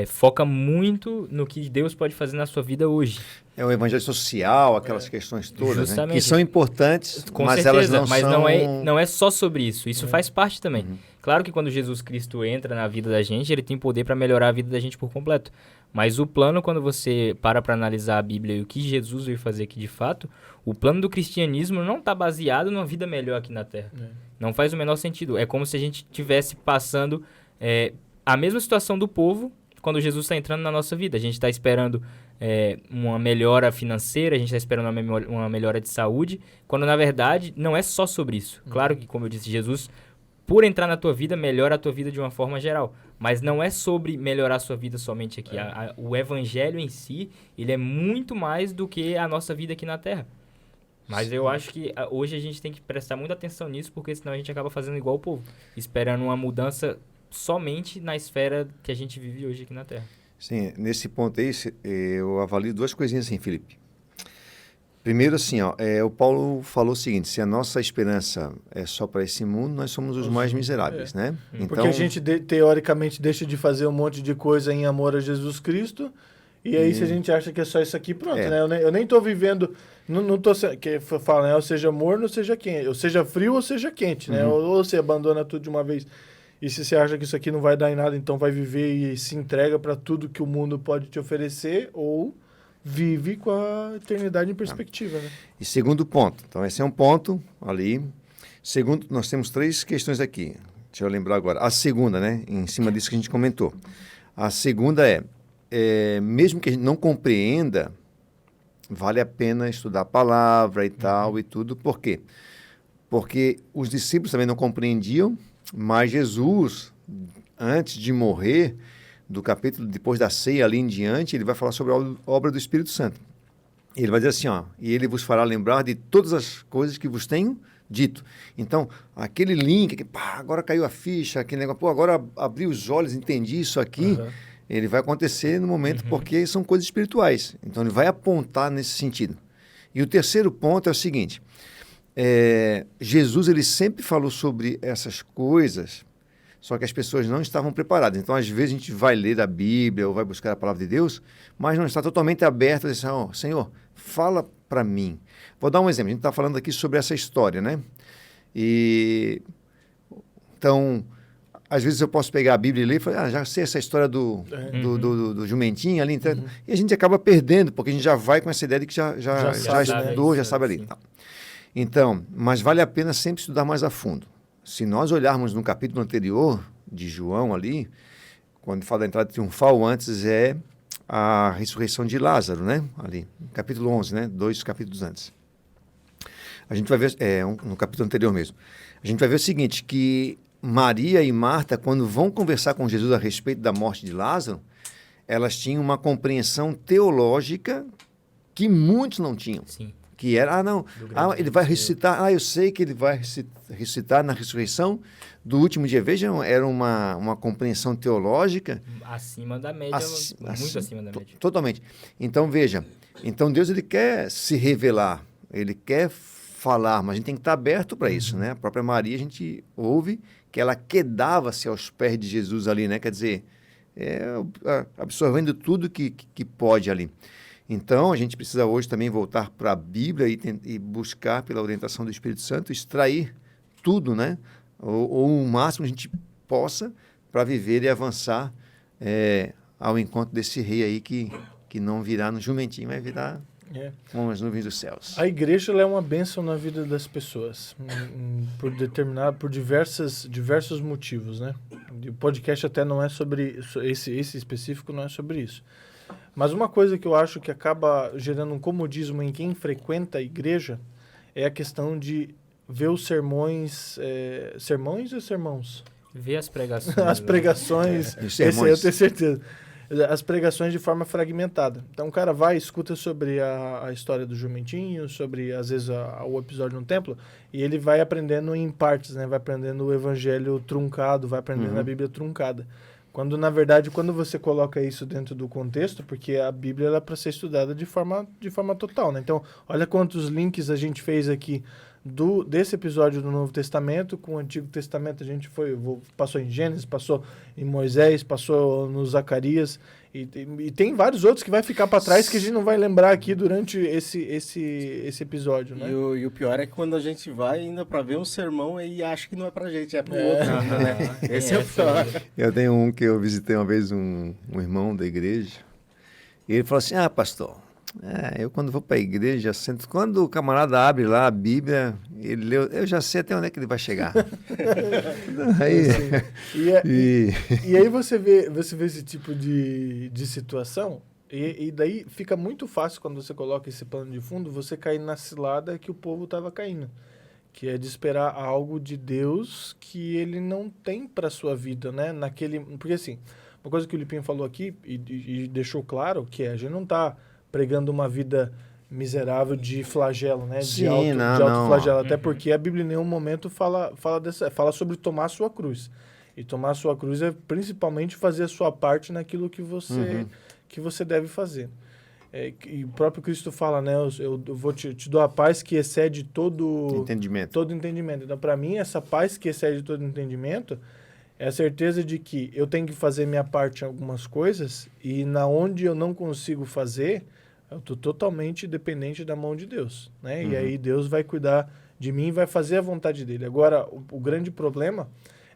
foca muito no que Deus pode fazer na sua vida hoje. É o evangelho social, aquelas questões todas, né? Que são importantes, com mas certeza, elas não mas são... não é só sobre isso. Isso faz parte também. Claro que quando Jesus Cristo entra na vida da gente, ele tem poder para melhorar a vida da gente por completo. Mas o plano, quando você para analisar a Bíblia e o que Jesus veio fazer aqui de fato, o plano do cristianismo não está baseado numa vida melhor aqui na Terra. Não faz o menor sentido. É como se a gente estivesse passando a mesma situação do povo quando Jesus está entrando na nossa vida. A gente está esperando uma melhora financeira, a gente está esperando uma melhora de saúde, quando na verdade não é só sobre isso. Claro que, como eu disse, Jesus, por entrar na tua vida, melhora a tua vida de uma forma geral. Mas não é sobre melhorar a sua vida somente aqui. O evangelho em si, ele é muito mais do que a nossa vida aqui na Terra. Mas eu acho que hoje a gente tem que prestar muita atenção nisso, porque senão a gente acaba fazendo igual o povo, esperando uma mudança somente na esfera que a gente vive hoje aqui na Terra. Sim, nesse ponto aí, eu avalio 2 coisinhas assim, Felipe. Primeiro, assim, ó, o Paulo falou o seguinte: se a nossa esperança é só para esse mundo, nós somos os mais miseráveis, né? Porque a gente, teoricamente, deixa de fazer um monte de coisa em amor a Jesus Cristo, e aí se a gente acha que é só isso aqui, pronto, né? Eu nem tô vivendo, não tô, que fala, né? Ou seja morno, ou seja quente, ou seja frio, ou seja quente, né? Ou você abandona tudo de uma vez, e se você acha que isso aqui não vai dar em nada, então vai viver e se entrega para tudo que o mundo pode te oferecer, ou vive com a eternidade em perspectiva, né? E segundo ponto, então esse é um ponto ali. Segundo, nós temos 3 questões aqui. Deixa eu lembrar agora. A segunda, né? Em cima disso que a gente comentou. A segunda mesmo que a gente não compreenda, vale a pena estudar a palavra e tal e tudo. Por quê? Porque os discípulos também não compreendiam, mas Jesus, antes de morrer, do capítulo, depois da ceia ali em diante, ele vai falar sobre a obra do Espírito Santo. Ele vai dizer assim, ó, e ele vos fará lembrar de todas as coisas que vos tenho dito. Então, aquele link, que agora caiu a ficha, aquele negócio, agora abri os olhos, entendi isso aqui, ele vai acontecer no momento porque são coisas espirituais. Então, ele vai apontar nesse sentido. E o terceiro ponto é o seguinte, Jesus, ele sempre falou sobre essas coisas, só que as pessoas não estavam preparadas. Então, às vezes, a gente vai ler a Bíblia ou vai buscar a palavra de Deus, mas não está totalmente aberto a dizer, Senhor, fala para mim. Vou dar um exemplo. A gente está falando aqui sobre essa história, né? Então, às vezes eu posso pegar a Bíblia e ler e falar, já sei essa história do jumentinho ali. Então, e a gente acaba perdendo, porque a gente já vai com essa ideia de que já estudou, já sabe ali. Tá. Então, mas vale a pena sempre estudar mais a fundo. Se nós olharmos no capítulo anterior de João ali, quando fala da entrada triunfal, antes é a ressurreição de Lázaro, né? Ali, capítulo 11, né? 2 capítulos antes. A gente vai ver, no capítulo anterior mesmo, a gente vai ver o seguinte, que Maria e Marta, quando vão conversar com Jesus a respeito da morte de Lázaro, elas tinham uma compreensão teológica que muitos não tinham. Sim. Que era, ele vai ressuscitar, eu sei que ele vai ressuscitar na ressurreição do último dia. Vejam, era uma compreensão teológica. Acima da média, muito acima da média. Totalmente. Então, veja, Deus, ele quer se revelar, ele quer falar, mas a gente tem que estar aberto para isso, né? A própria Maria, a gente ouve que ela quedava-se aos pés de Jesus ali, né? Quer dizer, absorvendo tudo que pode ali. Então, a gente precisa hoje também voltar para a Bíblia e buscar, pela orientação do Espírito Santo, extrair tudo, né? Ou o máximo a gente possa para viver e avançar ao encontro desse rei aí que não virá no jumentinho, vai virar com as nuvens dos céus. A igreja, ela é uma bênção na vida das pessoas, por diversos motivos, né? O podcast até não é sobre esse específico, não é sobre isso. Mas uma coisa que eu acho que acaba gerando um comodismo em quem frequenta a igreja é a questão de ver os sermões... sermões ou sermãos? Ver as pregações. As pregações. Esse eu tenho certeza. As pregações de forma fragmentada. Então o cara vai, escuta sobre a história do jumentinho, sobre, às vezes, o episódio no templo, e ele vai aprendendo em partes, né? Vai aprendendo o evangelho truncado, vai aprendendo a Bíblia truncada. Quando, na verdade, quando você coloca isso dentro do contexto, porque a Bíblia é para ser estudada de forma total, né? Então, olha quantos links a gente fez aqui desse episódio do Novo Testamento com o Antigo Testamento. A gente passou em Gênesis, passou em Moisés, passou no Zacarias, e tem vários outros que vai ficar para trás que a gente não vai lembrar aqui durante esse episódio, né? E o pior é que quando a gente vai ainda para ver um sermão e acha que não é pra gente, é pro outro, né? Esse é o pior. Eu tenho um que eu visitei uma vez, um irmão da igreja, e ele falou assim, pastor, eu quando vou para a igreja, quando o camarada abre lá a Bíblia, ele lê, eu já sei até onde é que ele vai chegar. Aí, e aí você vê esse tipo de situação, e daí fica muito fácil quando você coloca esse plano de fundo, você cair na cilada que o povo estava caindo, que é de esperar algo de Deus que ele não tem para sua vida, né? Porque assim, uma coisa que o Lipinho falou aqui e deixou claro, que a gente não está pregando uma vida miserável de flagelo, né? Sim, de autoflagelo. Até porque a Bíblia em nenhum momento fala sobre tomar a sua cruz. E tomar a sua cruz é principalmente fazer a sua parte naquilo que você deve fazer. E o próprio Cristo fala, né? Eu vou te dou a paz que excede todo entendimento. Então, para mim, essa paz que excede todo entendimento é a certeza de que eu tenho que fazer minha parte em algumas coisas e na onde eu não consigo fazer, eu estou totalmente dependente da mão de Deus, né? E aí Deus vai cuidar de mim e vai fazer a vontade dele. Agora, o grande problema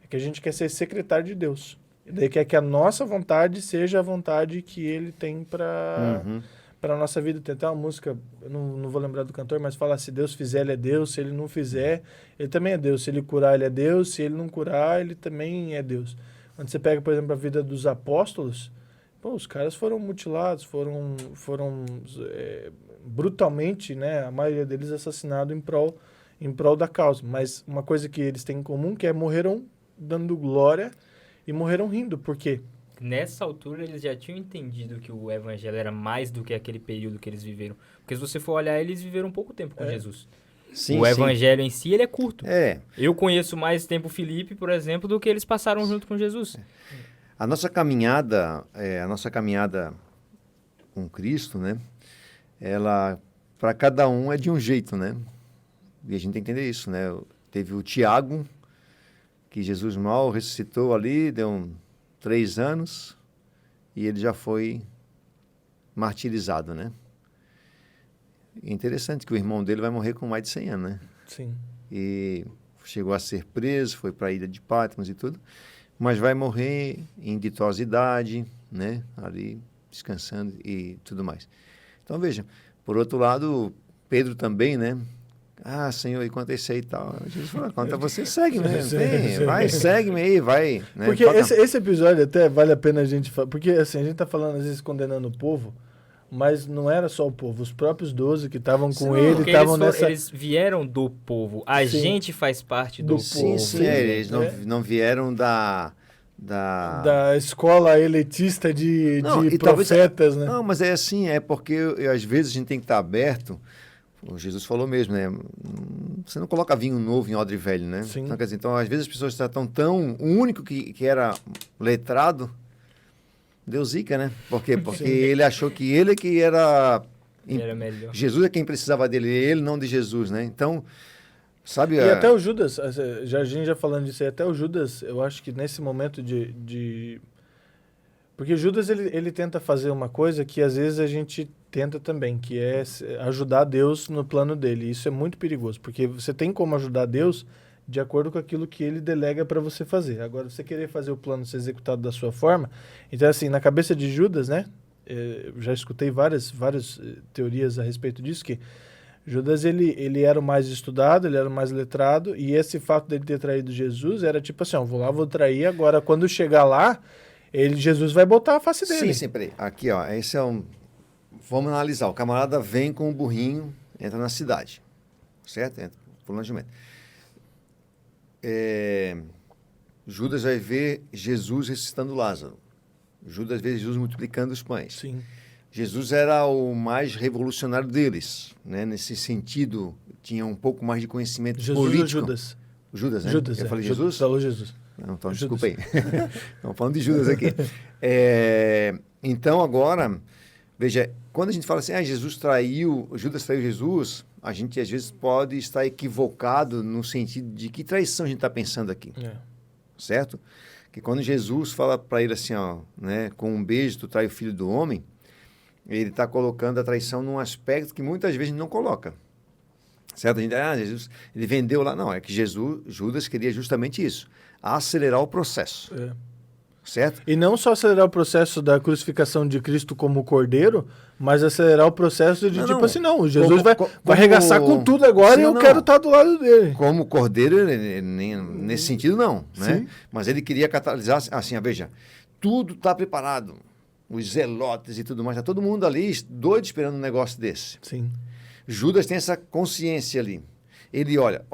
é que a gente quer ser secretário de Deus. E daí quer que a nossa vontade seja a vontade que ele tem para a nossa vida. Tem até uma música, eu não vou lembrar do cantor, mas fala: se Deus fizer, ele é Deus. Se ele não fizer, ele também é Deus. Se ele curar, ele é Deus. Se ele não curar, ele também é Deus. Quando você pega, por exemplo, a vida dos apóstolos, pô, os caras foram mutilados, foram brutalmente, né, a maioria deles assassinados em prol da causa. Mas uma coisa que eles têm em comum que é morreram dando glória e morreram rindo. Por quê? Nessa altura, eles já tinham entendido que o evangelho era mais do que aquele período que eles viveram. Porque se você for olhar, eles viveram pouco tempo com Jesus. Sim, o evangelho em si, ele é curto. É. Eu conheço mais tempo Filipe, por exemplo, do que eles passaram junto com Jesus. A nossa caminhada com Cristo, né? Ela, para cada um, é de um jeito, né? E a gente tem que entender isso, né? Teve o Tiago, que Jesus mal ressuscitou ali, deu 3 anos, e ele já foi martirizado, né? É interessante que o irmão dele vai morrer com mais de 100 anos, né? Sim. E chegou a ser preso, foi para a ilha de Patmos e tudo, mas vai morrer em ditosidade, né? Ali descansando e tudo mais. Então, veja, por outro lado, Pedro também, né? Ah, Senhor, e quanto a esse aí e tal? Jesus falou: quanto a você, segue-me, né? Vai, segue-me aí, vai. Né? Porque esse episódio até vale a pena a gente falar, porque assim, a gente tá falando às vezes condenando o povo, mas não era só o povo, os próprios 12 que estavam com ele, estavam nessa... Eles vieram do povo, a gente faz parte do povo. Sim, eles não vieram da escola elitista de profetas, né? Não, mas é assim, é porque às vezes a gente tem que estar aberto. O Jesus falou mesmo, né? Você não coloca vinho novo em odre velho, né? Sim. Então, quer dizer, às vezes as pessoas estão tão... O único que era letrado deu zica, né? Por quê? Porque ele achou que ele que era... Era melhor. Jesus é quem precisava dele, ele não de Jesus, né? Então, sabe... E até o Judas, a gente já falando disso aí, até o Judas, eu acho que nesse momento porque Judas, ele tenta fazer uma coisa que às vezes a gente tenta também, que é ajudar Deus no plano dele. Isso é muito perigoso, porque você tem como ajudar Deus de acordo com aquilo que ele delega para você fazer. Agora, você querer fazer o plano ser executado da sua forma... Então, assim, na cabeça de Judas, né? Eu já escutei várias teorias a respeito disso, que Judas, ele era o mais estudado, ele era o mais letrado, e esse fato dele ter traído Jesus era tipo assim: vou trair, agora quando chegar lá, Jesus vai botar a face dele. Sim, sempre. Aqui, ó, esse é um... Vamos analisar. O camarada vem com o burrinho, entra na cidade, certo? Entra por planejamento. Judas vai ver Jesus ressuscitando Lázaro. Judas vê Jesus multiplicando os pães. Sim. Jesus era o mais revolucionário deles, né? Nesse sentido, tinha um pouco mais de conhecimento político. Judas? Judas, né? Judas, Eu falei Jesus? Judas, falou Jesus. Não, então, Judas. desculpa aí. Estamos falando de Judas aqui. Então, agora, veja, quando a gente fala assim, Judas traiu Jesus, a gente às vezes pode estar equivocado no sentido de que traição a gente está pensando aqui. Certo? Que quando Jesus fala para ele assim, né, com um beijo tu trai o filho do homem, ele está colocando a traição num aspecto que muitas vezes não coloca. Certo? A gente, Jesus, ele vendeu lá. Não, é que Judas queria justamente isso, acelerar o processo. Certo? E não só acelerar o processo da crucificação de Cristo como cordeiro, mas acelerar o processo de Jesus vai arregaçar com tudo agora, e eu quero estar do lado dele. Como cordeiro, nesse sentido não, né? Mas ele queria catalisar assim, veja, tudo está preparado, os zelotes e tudo mais, está todo mundo ali doido esperando um negócio desse. Sim. Judas tem essa consciência ali. Ele olha,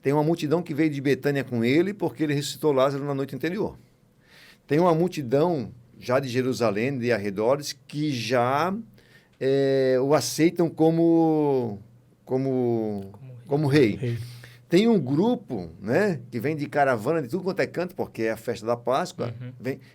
tem uma multidão que veio de Betânia com ele porque ele ressuscitou Lázaro na noite anterior. Tem uma multidão já de Jerusalém, de arredores, que já o aceitam como rei. Tem um grupo, né, que vem de caravana de tudo quanto é canto, porque é a festa da Páscoa,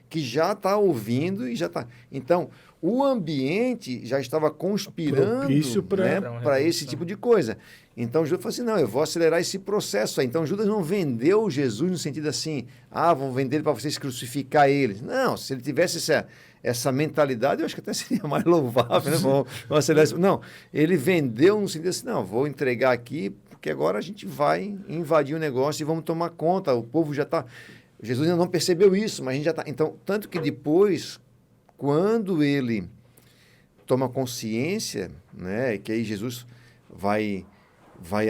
que já está ouvindo e já está... Então, o ambiente já estava conspirando, propício né, pra uma para esse revolução. tipo de coisa. Então, Judas falou assim, não, eu vou acelerar esse processo aí. Então, Judas não vendeu Jesus no sentido assim, vão vender ele para vocês crucificar ele. Não, se ele tivesse essa mentalidade, eu acho que até seria mais louvável, né? Vamos acelerar isso. Não, ele vendeu no sentido assim, não, vou entregar aqui, porque agora a gente vai invadir o negócio e vamos tomar conta. O povo já está... Jesus ainda não percebeu isso, mas a gente já está... Então, tanto que depois, quando ele toma consciência, né, que aí Jesus vai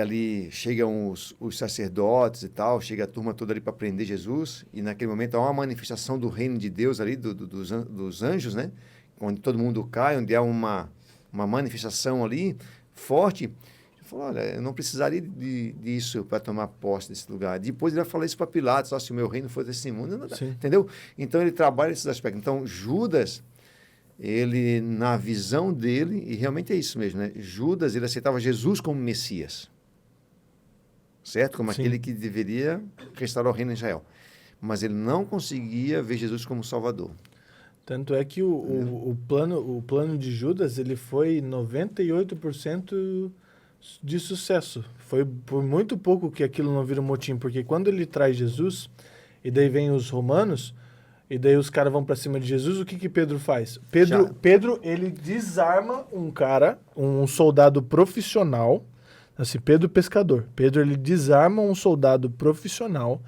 ali, chegam os sacerdotes e tal, chega a turma toda ali para prender Jesus, e naquele momento há uma manifestação do reino de Deus ali, dos anjos, né, onde todo mundo cai, onde há uma manifestação ali forte. Ele falou, olha, eu não precisaria disso para tomar posse desse lugar. Depois ele vai falar isso para Pilatos, se o meu reino fosse desse mundo, entendeu? Então ele trabalha esses aspectos. Então Judas, ele, na visão dele, e realmente é isso mesmo, né? Judas, ele aceitava Jesus como Messias, certo? Como aquele que deveria restaurar o reino de Israel. Mas ele não conseguia ver Jesus como Salvador. Tanto é que o plano de Judas, ele foi 98% de sucesso. Foi por muito pouco que aquilo não vira um motim, porque quando ele traz Jesus, e daí vem os romanos, e daí os caras vão para cima de Jesus, o que Pedro faz? Pedro, ele desarma um cara, um soldado profissional, assim, Pedro pescador. Pedro, ele desarma um soldado profissional,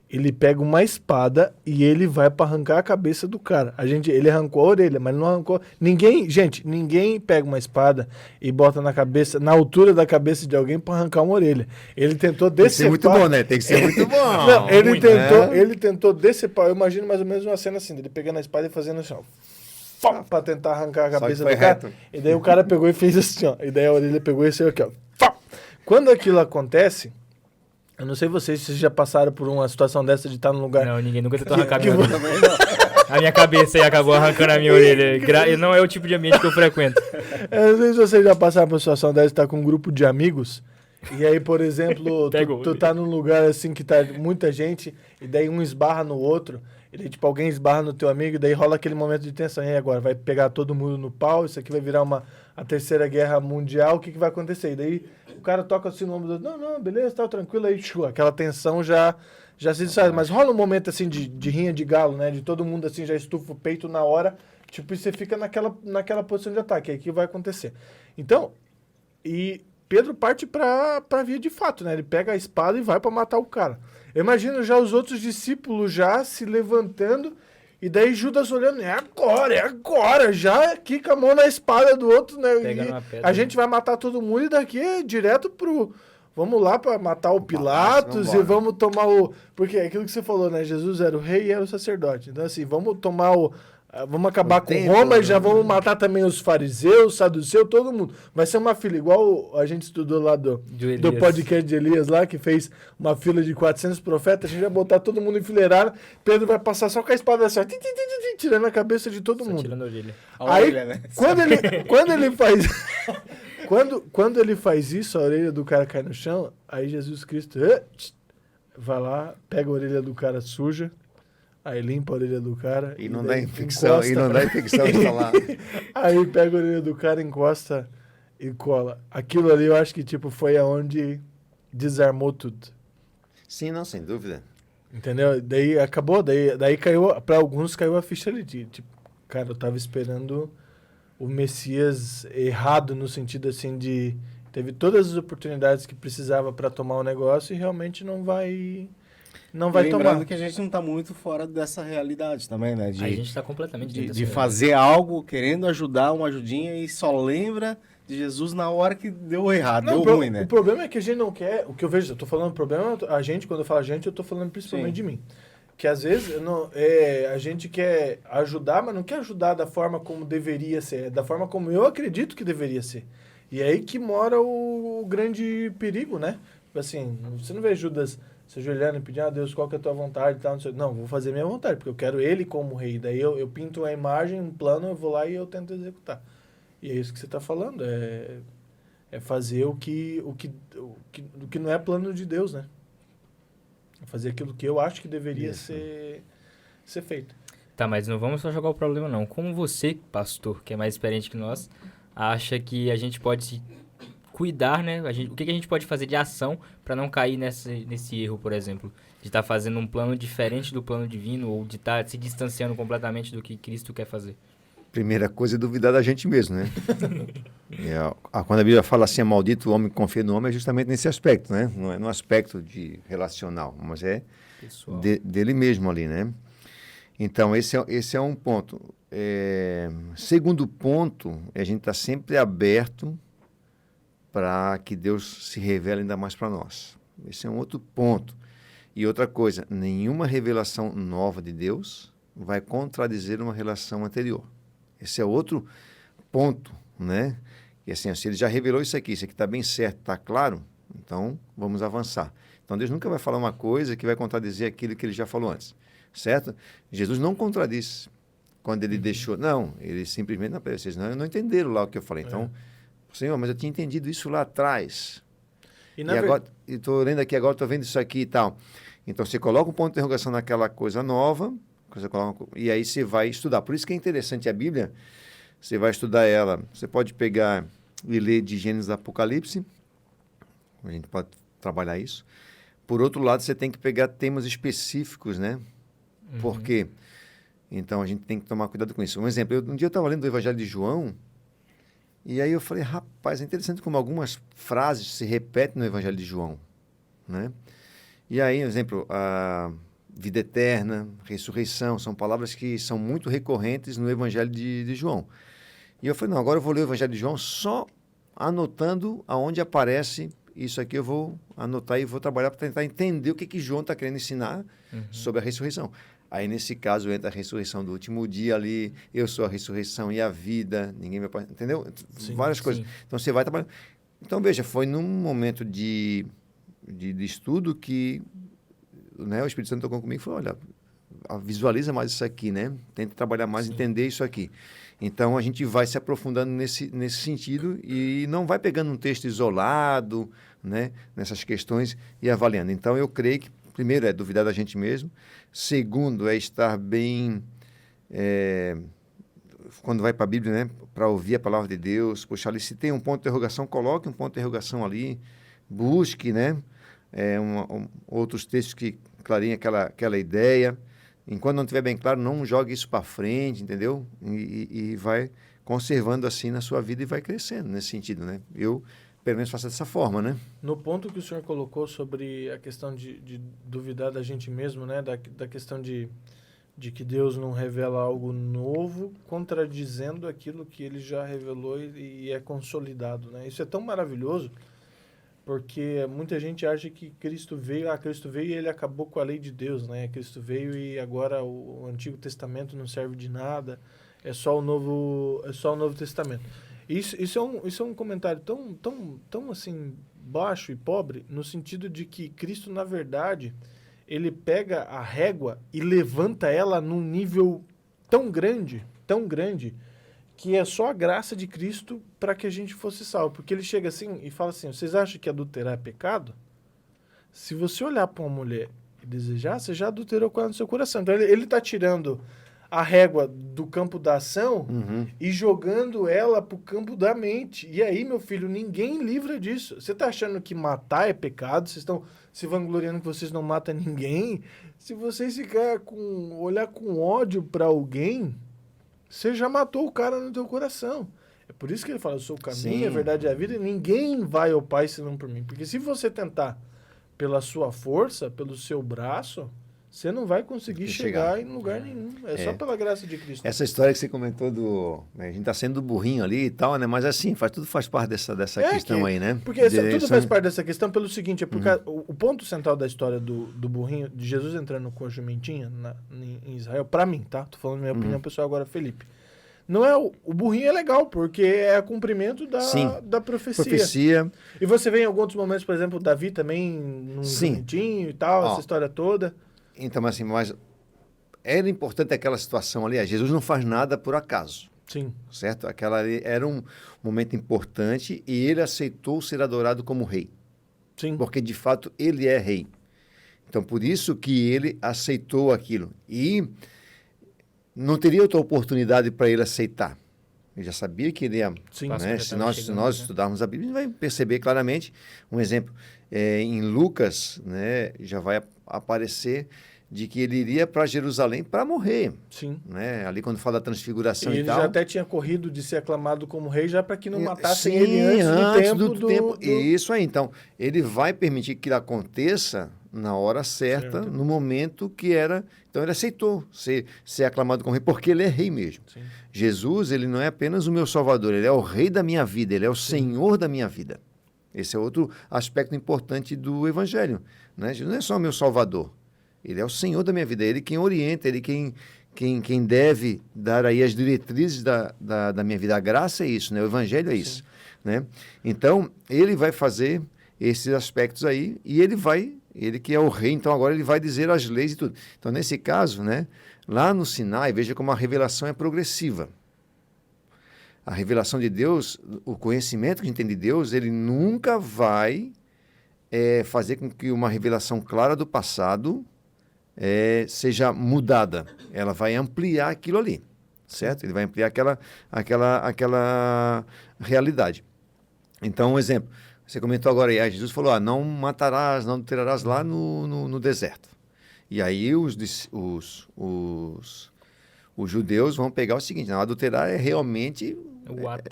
ele pega uma espada e ele vai para arrancar a cabeça do cara. Ele arrancou a orelha, mas não arrancou... Ninguém pega uma espada e bota na altura da cabeça de alguém para arrancar uma orelha. Ele tentou decepar... Tem que ser muito bom, né? Tem que ser muito bom. Não, ele tentou decepar. Eu imagino mais ou menos uma cena assim, ele pegando a espada e fazendo assim, ó, para tentar arrancar a cabeça do cara. E daí o cara pegou e fez assim, ó. E daí a orelha pegou e saiu aqui, ó. Quando aquilo acontece... Eu não sei vocês se já passaram por uma situação dessa de estar num lugar... Não, ninguém nunca tentou arrancar a minha orelha. A minha cabeça aí acabou arrancando a minha orelha. Não é o tipo de ambiente que eu frequento. Eu não sei se vocês já passaram por uma situação dessa de estar com um grupo de amigos. E aí, por exemplo, tu tá num lugar assim que tá muita gente, e daí um esbarra no outro, e daí, tipo, alguém esbarra no teu amigo, e daí rola aquele momento de tensão. E aí, agora, vai pegar todo mundo no pau, isso aqui vai virar a terceira guerra mundial, o que vai acontecer? E daí o cara toca assim no ombro do outro, não, beleza, tá tranquilo, aí aquela tensão já se desfaz. Mas rola um momento assim de rinha de galo, né? De todo mundo assim já estufa o peito na hora, tipo, e você fica naquela posição de ataque, aí que vai acontecer. Então, e Pedro parte pra via de fato, né? Ele pega a espada e vai pra matar o cara. Eu imagino já os outros discípulos já se levantando, e daí Judas olhando, é agora, já quica a mão na espada do outro, né? A gente vai matar todo mundo e daqui é direto pro... Vamos lá para matar o Pilatos e vamos tomar o... Porque é aquilo que você falou, né? Jesus era o rei e era o sacerdote. Então, assim, vamos tomar vamos acabar com Roma e já vamos matar também os fariseus, saduceus, todo mundo. Vai ser uma fila, igual a gente estudou lá do podcast de Elias lá, que fez uma fila de 400 profetas, a gente vai botar todo mundo enfileirado, Pedro vai passar só com a espada assim, tirando a cabeça de todo mundo. Tirando a orelha. Aí, quando ele faz... Quando ele faz isso, a orelha do cara cai no chão, aí Jesus Cristo vai lá, pega a orelha do cara suja, aí limpa a orelha do cara. E não dá infecção, de falar. Aí pega a orelha do cara, encosta e cola. Aquilo ali eu acho que tipo, foi aonde desarmou tudo. Sim, não, sem dúvida. Entendeu? Daí acabou, daí caiu, para alguns caiu a ficha ali. Tipo, cara, eu tava esperando o Messias errado no sentido assim de... Teve todas as oportunidades que precisava para tomar o negócio e realmente não vai tomar. Lembrando que a gente não está muito fora dessa realidade também, né? A gente está completamente dentro de dessa fazer algo, querendo ajudar, uma ajudinha, e só lembra de Jesus na hora que deu errado, deu ruim, né? O problema é que a gente não quer... O que eu vejo, eu tô falando problema, a gente, quando eu falo a gente, eu tô falando principalmente de mim. Que às vezes a gente quer ajudar, mas não quer ajudar da forma como deveria ser, da forma como eu acredito que deveria ser. E é aí que mora o grande perigo, né? Assim, você não vê Judas se ajoelhando e pedindo, Deus, qual que é a tua vontade e tal, não, vou fazer minha vontade, porque eu quero ele como rei. Daí eu pinto a imagem, um plano, eu vou lá e eu tento executar. E é isso que você está falando, é É fazer o que não é plano de Deus, né? É fazer aquilo que eu acho que deveria ser feito. Tá, mas não vamos só jogar o problema, não. Como você, pastor, que é mais experiente que nós, acha que a gente pode se cuidar, né? O que a gente pode fazer de ação para não cair nesse erro, por exemplo? De estar fazendo um plano diferente do plano divino ou de estar se distanciando completamente do que Cristo quer fazer? Primeira coisa é duvidar da gente mesmo, né? Quando a Bíblia fala assim, maldito o homem que confia no homem, é justamente nesse aspecto, né? Não é no aspecto de relacional, mas é dele mesmo ali, né? Então, esse é um ponto. Segundo ponto, a gente está sempre aberto para que Deus se revele ainda mais para nós. Esse é um outro ponto. E outra coisa, nenhuma revelação nova de Deus vai contradizer uma relação anterior. Esse é outro ponto, né? E assim, se ele já revelou isso aqui está bem certo, está claro, então vamos avançar. Então Deus nunca vai falar uma coisa que vai contradizer aquilo que ele já falou antes, certo? Jesus não contradisse quando ele deixou, não, ele simplesmente, não, vocês não entenderam lá o que eu falei, então, Senhor, mas eu tinha entendido isso lá atrás. E agora, estou lendo aqui agora, estou vendo isso aqui e tal. Então, você coloca um ponto de interrogação naquela coisa nova, e aí você vai estudar. Por isso que é interessante a Bíblia, você vai estudar ela. Você pode pegar e ler de Gênesis a Apocalipse, a gente pode trabalhar isso. Por outro lado, você tem que pegar temas específicos, né? Por quê? Então, a gente tem que tomar cuidado com isso. Um exemplo, um dia eu estava lendo o Evangelho de João, e aí eu falei, rapaz, é interessante como algumas frases se repetem no Evangelho de João, né? E aí, por exemplo, a vida eterna, ressurreição, são palavras que são muito recorrentes no Evangelho de João. E eu falei, não, agora eu vou ler o Evangelho de João só anotando aonde aparece isso aqui, eu vou anotar e vou trabalhar para tentar entender o que João está querendo ensinar sobre a ressurreição. Aí, nesse caso, entra a ressurreição do último dia ali, eu sou a ressurreição e a vida, ninguém vai... Entendeu? Sim, várias coisas. Então, você vai trabalhar... Então, veja, foi num momento de estudo que, né, o Espírito Santo tocou comigo e falou, olha, visualiza mais isso aqui, né? Tenta trabalhar mais, entender isso aqui. Então, a gente vai se aprofundando nesse sentido e não vai pegando um texto isolado, né, nessas questões e avaliando. Então, eu creio que, primeiro, é duvidar da gente mesmo. Segundo, é estar bem, quando vai para a Bíblia, né, para ouvir a palavra de Deus. Poxa, ali, se tem um ponto de interrogação, coloque um ponto de interrogação ali. Busque, né, outros textos que clariem aquela ideia. Enquanto não estiver bem claro, não jogue isso para frente, entendeu? E vai conservando assim na sua vida e vai crescendo nesse sentido, né? Eu, pelo menos, faço dessa forma, né? No ponto que o senhor colocou sobre a questão de duvidar da gente mesmo, né? Da questão de que Deus não revela algo novo, contradizendo aquilo que ele já revelou e é consolidado, né? Isso é tão maravilhoso, porque muita gente acha que Cristo veio e ele acabou com a lei de Deus, né? Cristo veio e agora o Antigo Testamento não serve de nada, é só o Novo Testamento. Isso é um comentário tão assim baixo e pobre, no sentido de que Cristo, na verdade, ele pega a régua e levanta ela num nível tão grande, que é só a graça de Cristo para que a gente fosse salvo. Porque ele chega assim e fala assim, vocês acham que adulterar é pecado? Se você olhar para uma mulher e desejar, você já adulterou com ela no seu coração. Então ele está tirando a régua do campo da ação e jogando ela para o campo da mente. E aí, meu filho, ninguém livra disso. Você está achando que matar é pecado? Vocês estão se vangloriando que vocês não matam ninguém? Se vocês olhar com ódio para alguém, você já matou o cara no teu coração. É por isso que ele fala, eu sou o caminho, a verdade e a vida, e ninguém vai ao Pai senão por mim. Porque se você tentar pela sua força, pelo seu braço, você não vai conseguir chegar em lugar nenhum. É só pela graça de Cristo. Essa história que você comentou a gente tá sendo do burrinho ali e tal, né? Mas assim, tudo faz parte dessa questão aí, né? Porque tudo faz parte dessa questão pelo seguinte, é porque o ponto central da história do burrinho, de Jesus entrando com a jumentinha em Israel, pra mim, tá? Tô falando minha opinião pessoal agora, Felipe. Não é o burrinho é legal, porque é cumprimento da profecia. E você vê em alguns outros momentos, por exemplo, Davi também num jumentinho e tal, essa história toda. Então, assim, mas era importante aquela situação ali. Jesus não faz nada por acaso. Sim. certo? Aquela ali era um momento importante e ele aceitou ser adorado como rei, Sim. porque de fato ele é rei. Então, por isso que ele aceitou aquilo. E não teria outra oportunidade para ele aceitar. Ele já sabia que ele ia... Sim. Páscoa Né? já Se tava nós chegando, né? estudarmos a Bíblia, a gente vai perceber claramente. Um exemplo, em Lucas, né, já vai aparecer de que ele iria para Jerusalém para morrer. Sim. Né? Ali quando fala da transfiguração E e ele tal. já até tinha corrido de ser aclamado como rei, já para que não matassem Sim, ele antes do tempo. Isso aí. Então, ele vai permitir que aconteça na hora certa, Certo. no momento que era... Então, ele aceitou ser aclamado como rei, porque ele é rei mesmo. Sim. Jesus, ele não é apenas o meu salvador, ele é o rei da minha vida, ele é o Senhor da minha vida. Esse é outro aspecto importante do Evangelho. Né? Jesus não é só o meu salvador, ele é o Senhor da minha vida, ele quem orienta, ele quem deve dar aí as diretrizes da minha vida. A graça é isso, né? O Evangelho é isso. Né? Então, ele vai fazer esses aspectos aí e ele que é o rei, então agora ele vai dizer as leis e tudo. Então, nesse caso, né, lá no Sinai, veja como a revelação é progressiva. A revelação de Deus, o conhecimento que a gente tem de Deus, ele nunca vai fazer com que uma revelação clara do passado seja mudada. Ela vai ampliar aquilo ali, certo? Ele vai ampliar aquela realidade. Então, um exemplo. Você comentou agora aí, Jesus falou, não matarás, não adulterarás lá no deserto. E aí os judeus vão pegar o seguinte, não, adulterar é realmente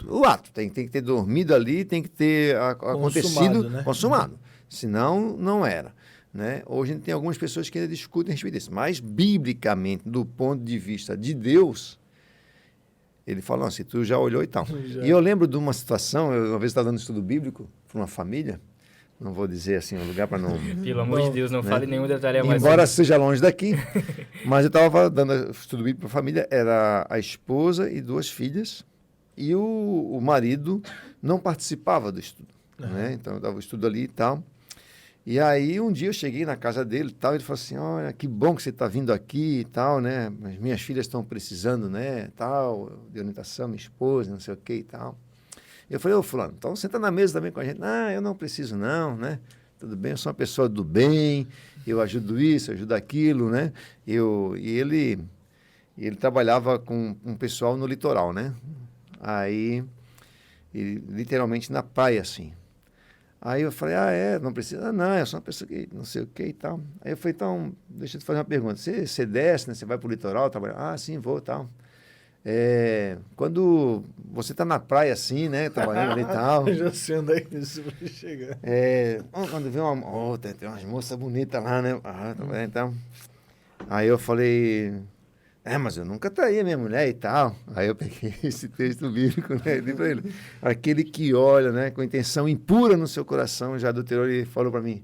O ato. Tem que ter dormido ali, tem que ter acontecido, né? consumado. Senão, não era. Né? Hoje a gente tem algumas pessoas que ainda discutem a respeito disso, mas biblicamente, do ponto de vista de Deus, ele falou assim, tu já olhou e tal. Já. E eu lembro de uma situação, eu uma vez estava dando estudo bíblico para uma família, não vou dizer assim o lugar para não... Pelo amor de Deus, não né? fale nenhum detalhe a mais. Embora seja longe daqui, mas eu estava dando estudo bíblico para a família, era a esposa e 2 filhas, e o marido não participava do estudo. Né? Então eu dava o estudo ali e tal. E aí um dia eu cheguei na casa dele e tal, ele falou assim, olha, que bom que você está vindo aqui e tal, né? As minhas filhas estão precisando, né? Tal, de orientação, minha esposa, não sei o que e tal. Eu falei, ô fulano, então senta na mesa também com a gente. Eu não preciso não, né? Tudo bem, eu sou uma pessoa do bem, eu ajudo isso, ajudo aquilo, né? E ele trabalhava com um pessoal no litoral, né? Aí, literalmente na praia, assim. Aí eu falei, não precisa, não, eu sou uma pessoa que não sei o que e tal. Aí eu falei, então, deixa eu te fazer uma pergunta. Você desce, né? Você vai para o litoral trabalhar? Sim, vou e tal. Quando você está na praia assim, né? Trabalhando ali e tal. Eu já sei onde é que isso vai chegar. Quando vê tem umas moças bonitas lá, né? Trabalhando e tal. Aí eu falei... mas eu nunca traí a minha mulher e tal. Aí eu peguei esse texto bíblico, né? E dei pra ele. Aquele que olha, né, com intenção impura no seu coração, já adulterou, ele falou para mim,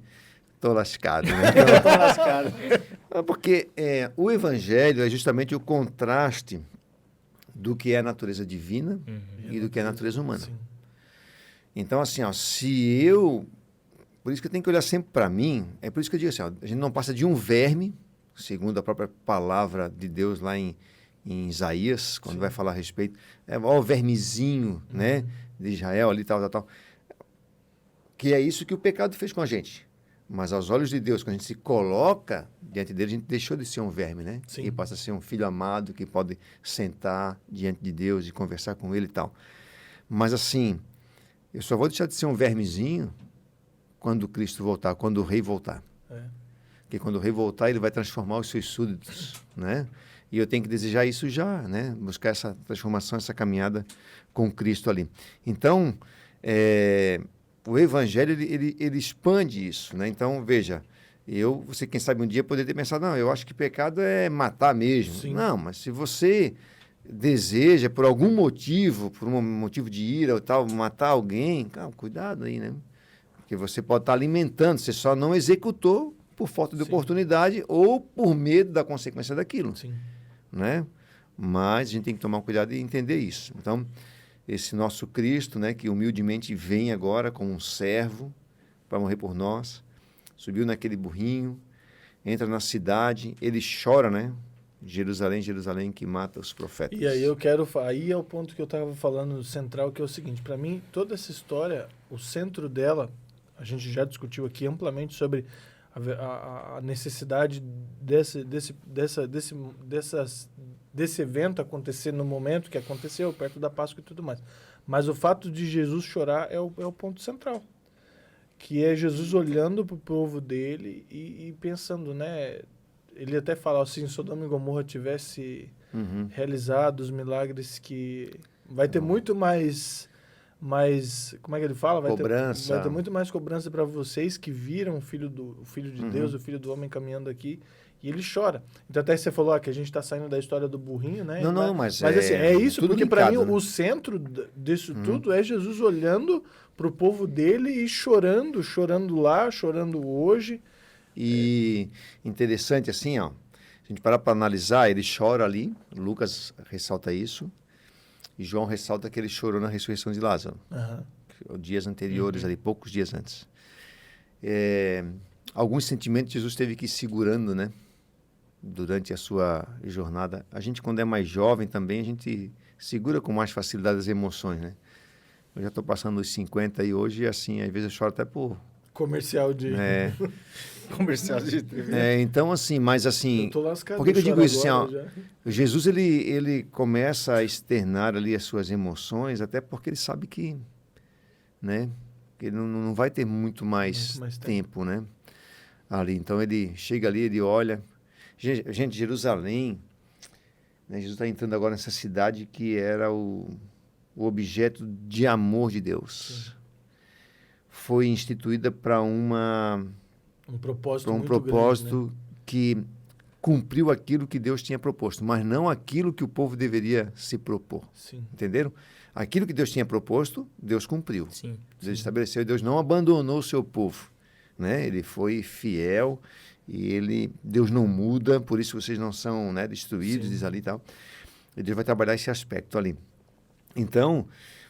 tô lascado, né? Tô lascado. Porque o evangelho é justamente o contraste do que é a natureza divina e do que é a natureza humana. Sim. Então, assim, por isso que eu tenho que olhar sempre para mim, é por isso que eu digo assim, a gente não passa de um verme, segundo a própria palavra de Deus lá em Isaías, quando vai falar a respeito, o vermezinho, né, de Israel ali, tal. Que é isso que o pecado fez com a gente. Mas aos olhos de Deus, quando a gente se coloca diante dele, a gente deixou de ser um verme, né? Sim. E passa a ser um filho amado que pode sentar diante de Deus e conversar com ele e tal. Mas assim, eu só vou deixar de ser um vermezinho quando Cristo voltar, quando o rei voltar. Porque quando o rei voltar, ele vai transformar os seus súditos, né? E eu tenho que desejar isso já, né? Buscar essa transformação, essa caminhada com Cristo ali. Então, o Evangelho, ele expande isso, né? Então, veja, você quem sabe um dia poderia ter pensado, não, eu acho que pecado é matar mesmo. Sim. Não, mas se você deseja, por algum motivo, por um motivo de ira ou tal, matar alguém, calma, cuidado aí, né? Porque você pode estar alimentando, você só não executou por falta de oportunidade ou por medo da consequência daquilo. Sim. Né? Mas a gente tem que tomar cuidado e entender isso. Então, esse nosso Cristo, né, que humildemente vem agora como um servo para morrer por nós, subiu naquele burrinho, entra na cidade, ele chora, né? Jerusalém, Jerusalém, que mata os profetas. E aí aí é o ponto que eu estava falando central, que é o seguinte, para mim, toda essa história, o centro dela, a gente já discutiu aqui amplamente sobre a necessidade desse evento acontecer no momento que aconteceu, perto da Páscoa e tudo mais. Mas o fato de Jesus chorar é o ponto central, que é Jesus olhando para o povo dele e pensando, né? Ele até fala assim, se Sodoma e Gomorra tivesse realizado os milagres que... Vai ter muito mais... Como é que ele fala? Vai ter muito mais cobrança para vocês que viram o Filho de Deus, o Filho do Homem caminhando aqui. E ele chora. Então até você falou que a gente está saindo da história do burrinho, né? Mas assim, é isso, porque para mim né? o centro disso tudo é Jesus olhando para o povo dele e chorando lá, chorando hoje. E interessante assim, ó, a gente parar para analisar, ele chora ali, Lucas ressalta isso, e João ressalta que ele chorou na ressurreição de Lázaro, dias anteriores ali, poucos dias antes. Alguns sentimentos Jesus teve que ir segurando, né, durante a sua jornada. A gente, quando é mais jovem também, a gente segura com mais facilidade as emoções, né? Eu já estou passando os 50 e hoje, assim, às vezes eu choro até por... Comercial de... Comercial de TV. Então, assim, mas assim... Eu tô lascado. Por que eu digo isso assim, ó? Jesus, ele começa a externar ali as suas emoções, até porque ele sabe que, né, que ele não vai ter muito mais tempo, né? Ali, então ele chega ali, ele olha... Gente, Jerusalém, né, Jesus está entrando agora nessa cidade que era o objeto de amor de Deus. Sim. Foi instituída para um propósito grande, né? Que cumpriu aquilo que Deus tinha proposto, mas não aquilo que o povo deveria se propor. Sim. Entenderam? Aquilo que Deus tinha proposto, Deus cumpriu. Sim. Deus estabeleceu, Deus não abandonou o seu povo, né? Ele foi fiel e Deus não muda, por isso vocês não são, né, destruídos, Sim. diz ali e tal. E Deus vai trabalhar esse aspecto ali. Então,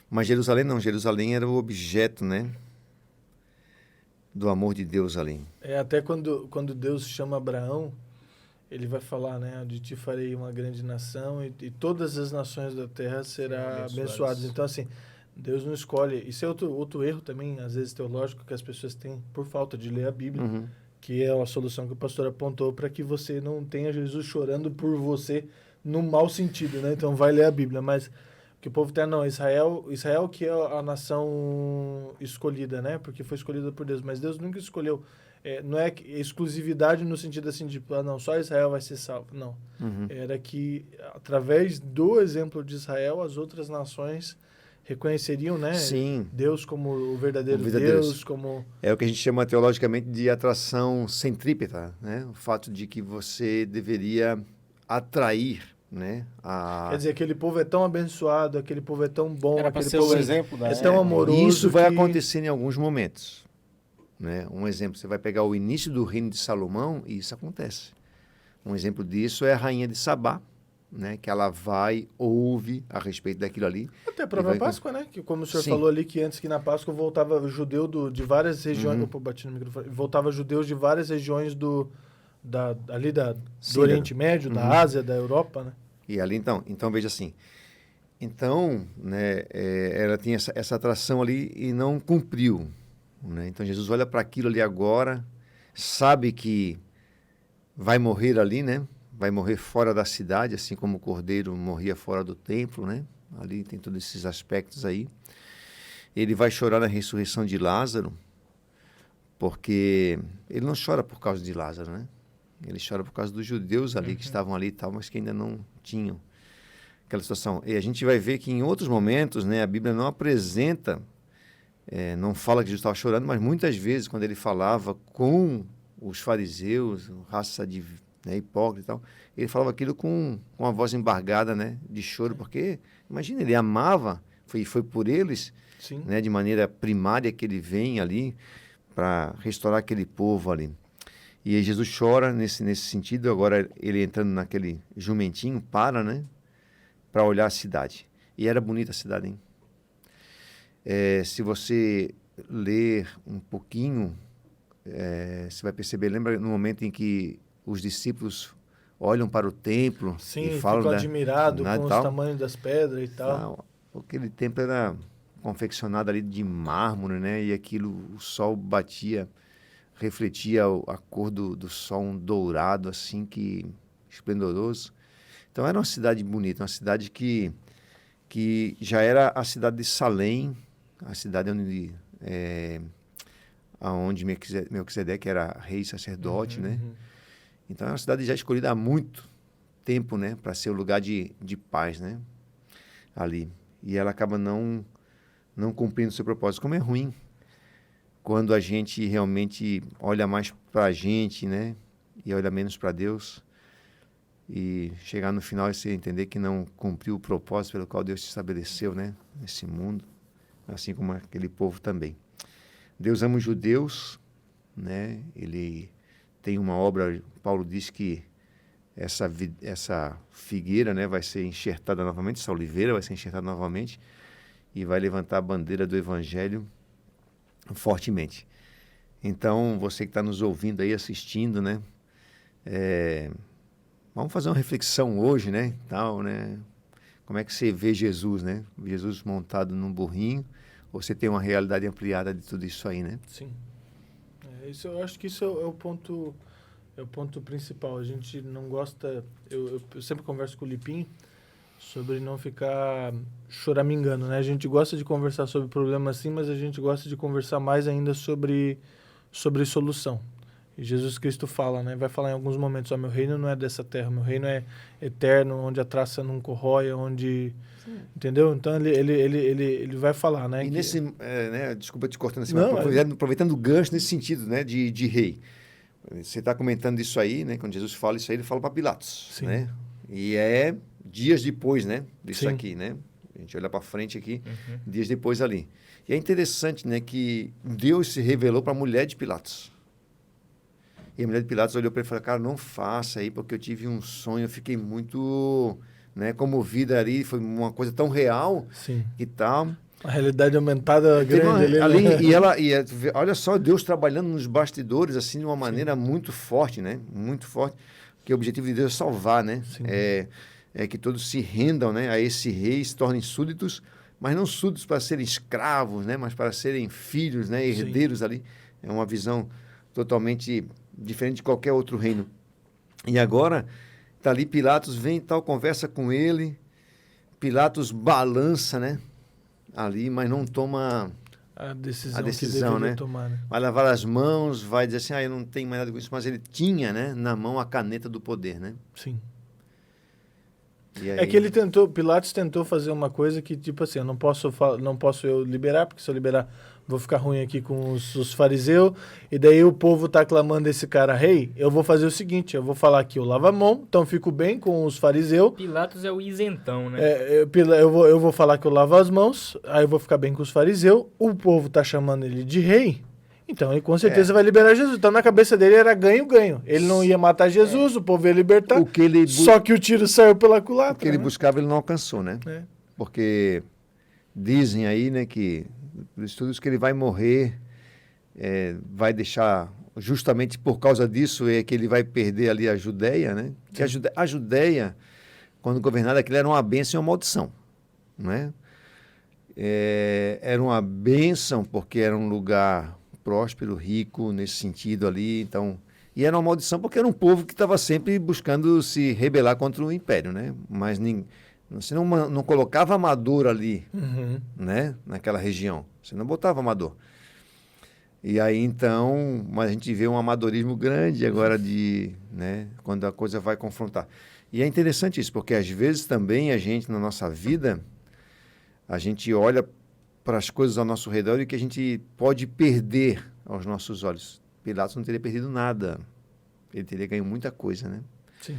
mas Jerusalém não, Jerusalém era o objeto, né, do amor de Deus ali. Até quando Deus chama Abraão, ele vai falar, né, de ti farei uma grande nação e todas as nações da terra serão abençoadas. Então, assim, Deus não escolhe. Isso é outro erro também, às vezes teológico, que as pessoas têm por falta de ler a Bíblia, que é a solução que o pastor apontou para que você não tenha Jesus chorando por você no mau sentido, né? Então, vai ler a Bíblia, mas... que o povo tem, não, Israel que é a nação escolhida, né? Porque foi escolhida por Deus. Mas Deus nunca escolheu. Não é exclusividade no sentido assim de, não, só Israel vai ser salvo. Não. Era que, através do exemplo de Israel, as outras nações reconheceriam, né? Sim. Deus como o verdadeiro Deus, como... É o que a gente chama teologicamente de atração centrípeta, né? O fato de que você deveria atrair, né? Quer dizer, aquele povo é tão abençoado, aquele povo é tão bom, Era aquele ser povo o exemplo da tão amoroso. Isso vai acontecer em alguns momentos, né? Um exemplo, você vai pegar o início do reino de Salomão e isso acontece. Um exemplo disso é a rainha de Sabá, né? Que ela ouve a respeito daquilo ali. Até a própria Páscoa, né? Que como o senhor falou ali, que antes que na Páscoa voltava judeu de várias regiões, eu bati no microfone, voltava judeus de várias regiões do Oriente Médio, da Ásia, da Europa, né? E ali, então veja assim, então, né, ela tinha essa atração ali e não cumpriu, né? Então Jesus olha para aquilo ali agora, sabe que vai morrer ali, né? Vai morrer fora da cidade, assim como o cordeiro morria fora do templo, né? Ali tem todos esses aspectos aí. Ele vai chorar na ressurreição de Lázaro, porque ele não chora por causa de Lázaro, né? Ele chora por causa dos judeus ali que estavam ali e tal, mas que ainda não tinham aquela situação. E a gente vai ver que em outros momentos, né, a Bíblia não apresenta, não fala que Jesus estava chorando, mas muitas vezes quando ele falava com os fariseus, raça de, né, hipócrita e tal, ele falava aquilo com a voz embargada, né, de choro, porque, imagina, ele amava, foi por eles, né, de maneira primária que ele vem ali para restaurar aquele povo ali. E aí Jesus chora nesse sentido, agora ele entrando naquele jumentinho, né, para olhar a cidade. E era bonita a cidade, hein? Se você ler um pouquinho, você vai perceber, lembra no momento em que os discípulos olham para o templo Sim, e falam ficam admirados com os tal. tamanhos das pedras e tal. Não, aquele templo era confeccionado ali de mármore, né? E aquilo, o sol batia, refletia a cor do sol, um dourado assim, que esplendoroso. Então era uma cidade bonita, uma cidade que já era a cidade de Salém, a cidade onde Melquisedeque era rei e sacerdote, né? Então é uma cidade já escolhida há muito tempo, né? Para ser o lugar de paz, né? Ali. E ela acaba não cumprindo o seu propósito. Como é ruim quando a gente realmente olha mais para a gente, né? E olha menos para Deus. E chegar no final e você entender que não cumpriu o propósito pelo qual Deus te estabeleceu, né? Nesse mundo. Assim como aquele povo também. Deus ama os judeus, né? Ele tem uma obra, Paulo diz que essa figueira, né, vai ser enxertada novamente, essa oliveira vai ser enxertada novamente e vai levantar a bandeira do evangelho fortemente. Então, você que está nos ouvindo aí, assistindo, né, vamos fazer uma reflexão hoje, né, tal, né, como é que você vê Jesus, né, Jesus montado num burrinho, ou você tem uma realidade ampliada de tudo isso aí, né? Sim. Eu acho que isso é o ponto... É o ponto principal. A gente não gosta... Eu sempre converso com o Lipinho sobre não ficar choramingando, né? A gente gosta de conversar sobre problemas sim, mas a gente gosta de conversar mais ainda sobre solução. E Jesus Cristo fala, né? Vai falar em alguns momentos, meu reino não é dessa terra, meu reino é eterno, onde a traça não corrói, onde... Sim. Entendeu? Então ele vai falar, né? E nesse... né, desculpa te cortando assim, não, mas aproveitando o gancho nesse sentido, né? De rei. Você está comentando isso aí, né? Quando Jesus fala isso aí, ele fala para Pilatos, sim, né? E é dias depois, né? Disso, sim, aqui, né? A gente olha para frente aqui, dias depois ali. E é interessante, né? Que Deus se revelou para a mulher de Pilatos. E a mulher de Pilatos olhou para ele e falou, cara, não faça aí, porque eu tive um sonho, eu fiquei muito, né, comovida ali, foi uma coisa tão real, sim, e tal... A realidade aumentada grande ali. Olha só, Deus trabalhando nos bastidores, assim, de uma maneira, sim, muito forte, né? Muito forte. Porque o objetivo de Deus é salvar, né? É que todos se rendam, né, a esse rei, se tornem súditos, mas não súditos para serem escravos, né? Mas para serem filhos, né? Herdeiros, sim, ali. É uma visão totalmente diferente de qualquer outro reino. E agora, tá ali Pilatos, vem e tal, conversa com ele. Pilatos balança, né? Ali, mas não toma a decisão, né? Tomar, né? Vai lavar as mãos, vai dizer assim, eu não tenho mais nada com isso, mas ele tinha, né, na mão a caneta do poder, né? Sim. E aí... É que Pilatos tentou fazer uma coisa que, tipo assim, eu não posso eu liberar, porque se eu liberar vou ficar ruim aqui com os fariseus, e daí o povo tá clamando esse cara rei, eu vou fazer o seguinte, eu vou falar que eu lavo a mão, então fico bem com os fariseus. Pilatos é o isentão, né? Eu vou falar que eu lavo as mãos, aí eu vou ficar bem com os fariseus, o povo tá chamando ele de rei, então ele com certeza vai liberar Jesus. Então na cabeça dele era ganho-ganho. Ele não ia matar Jesus, o povo ia libertar, só que o tiro saiu pela culatra. O que ele buscava ele não alcançou, né? Porque dizem aí, né, que os estudos que ele vai morrer, vai deixar, justamente por causa disso, é que ele vai perder ali a Judéia, né? Que a Judéia, quando governada, aquilo era uma bênção e uma maldição, né? Era uma bênção porque era um lugar próspero, rico, nesse sentido ali, então... E era uma maldição porque era um povo que estava sempre buscando se rebelar contra o império, né? Mas você não colocava amador ali, né? Naquela região. Você não botava amador. E aí, então, mas a gente vê um amadorismo grande agora né? Quando a coisa vai confrontar. E é interessante isso, porque às vezes também a gente, na nossa vida, a gente olha para as coisas ao nosso redor e que a gente pode perder aos nossos olhos. Pilatos não teria perdido nada. Ele teria ganho muita coisa, né? Sim.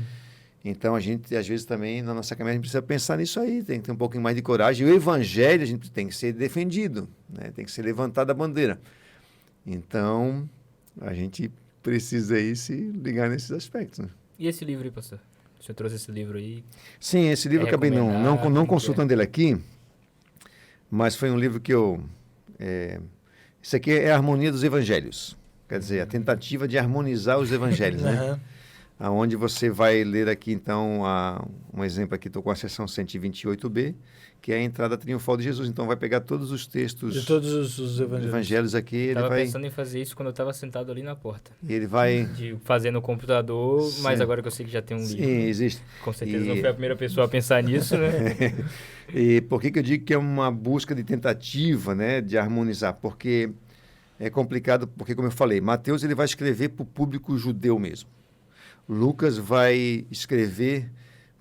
Então, a gente, às vezes, também, na nossa caminhada, a gente precisa pensar nisso aí, tem que ter um pouquinho mais de coragem. E o evangelho, a gente tem que ser defendido, né? Tem que ser levantada a bandeira. Então, a gente precisa aí se ligar nesses aspectos, né? E esse livro aí, pastor? O senhor trouxe esse livro aí? Sim, esse livro eu acabei não consultando ele aqui, mas foi um livro que eu... Isso aqui é a harmonia dos evangelhos. Quer dizer, a tentativa de harmonizar os evangelhos, né? aonde você vai ler aqui, então, um exemplo aqui, estou com a seção 128b, que é a entrada triunfal de Jesus. Então, vai pegar todos os textos De todos os evangelhos aqui, ele Tava vai... pensando em fazer isso quando eu tava sentado ali na porta. E ele vai... De fazer no computador, Sim. mas agora que eu sei que já tem um livro. Sim, existe. Com certeza E- não foi a primeira pessoa a pensar nisso, né? E por que eu digo que é uma busca de tentativa, né, de harmonizar? Porque é complicado, porque, como eu falei, Mateus ele vai escrever para o público judeu mesmo. Lucas vai escrever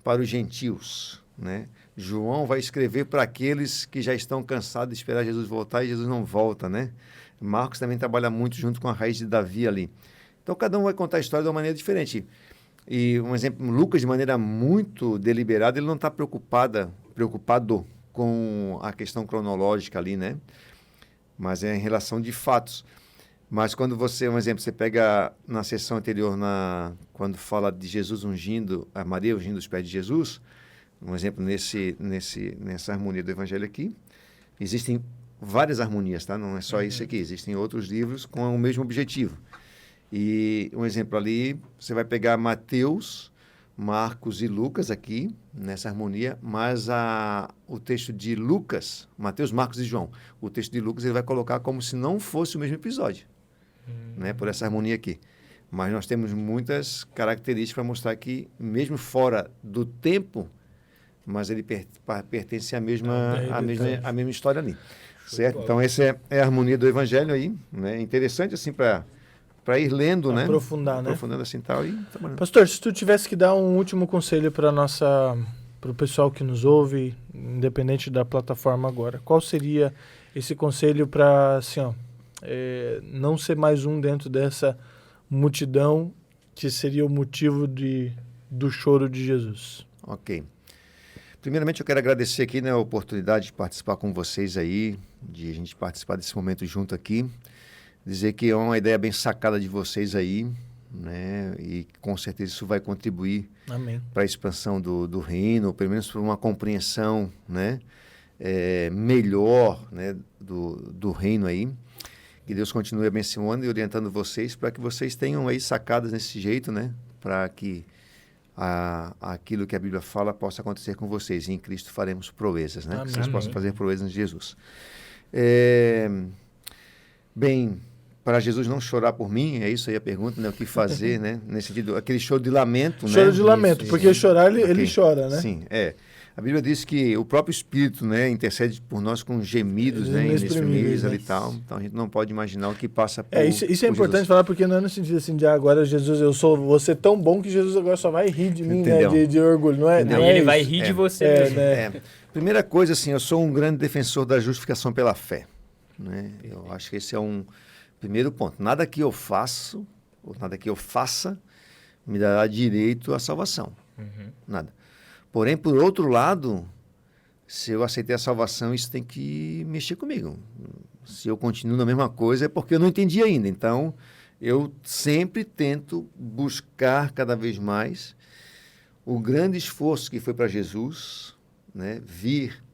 para os gentios, né? João vai escrever para aqueles que já estão cansados de esperar Jesus voltar e Jesus não volta, né? Marcos também trabalha muito junto com a raiz de Davi ali. Então, cada um vai contar a história de uma maneira diferente. E um exemplo, Lucas, de maneira muito deliberada, ele não está preocupado com a questão cronológica ali, né? Mas é em relação de fatos. Mas quando você, um exemplo, você pega na sessão anterior, quando fala de Jesus ungindo, a Maria ungindo os pés de Jesus, um exemplo nessa harmonia do Evangelho aqui, existem várias harmonias, tá? Não é só isso aqui, existem outros livros com o mesmo objetivo. E um exemplo ali, você vai pegar Mateus, Marcos e Lucas aqui, nessa harmonia, mas o texto de Lucas, Mateus, Marcos e João, o texto de Lucas ele vai colocar como se não fosse o mesmo episódio, né, por essa harmonia aqui. Mas nós temos muitas características para mostrar que, mesmo fora do tempo, mas ele pertence à mesma história ali. Certo? Então, essa é a harmonia do Evangelho aí, né? Interessante, assim, para ir lendo, né? Aprofundar, né? Aprofundando assim tal e trabalhando. Pastor, se tu tivesse que dar um último conselho para o pessoal que nos ouve, independente da plataforma agora, qual seria esse conselho para, assim, ó, não ser mais um dentro dessa multidão que seria o motivo do choro de Jesus? Ok. Primeiramente, eu quero agradecer aqui, né, a oportunidade de participar com vocês aí, de a gente participar desse momento junto aqui. Dizer que é uma ideia bem sacada de vocês aí, né? E com certeza isso vai contribuir Amém. para a expansão do reino, ou pelo menos para uma compreensão, né? Melhor, né? do reino aí. Que Deus continue abençoando e orientando vocês para que vocês tenham aí sacadas desse jeito, né? Para que aquilo que a Bíblia fala possa acontecer com vocês. E em Cristo faremos proezas, né? Amém. Que vocês possam Amém. fazer proezas em Jesus. Bem, para Jesus não chorar por mim, é isso aí a pergunta, né? O que fazer, né? Nesse sentido, aquele choro de lamento, né? Choro de lamento, Isso, porque isso. chorar ele Ok. chora, né? Sim, A Bíblia diz que o próprio Espírito, né, intercede por nós com gemidos, né, inexprimíveis ali e tal. Então a gente não pode imaginar o que passa por Isso é por importante Jesus. falar, porque não é no sentido assim de agora Jesus, vou ser tão bom que Jesus agora só vai rir de mim, né? Entendeu? De orgulho, não é? Entendeu? Não Aí é ele vai isso. rir de É. você É, mesmo. né? Primeira coisa, assim, eu sou um grande defensor da justificação pela fé, né? Eu acho que esse é um primeiro ponto. Nada que eu faço, ou nada que eu faça, me dará direito à salvação. Nada. Porém, por outro lado, se eu aceitei a salvação, isso tem que mexer comigo. Se eu continuo na mesma coisa, é porque eu não entendi ainda. Então, eu sempre tento buscar cada vez mais o grande esforço que foi para Jesus, né, vir,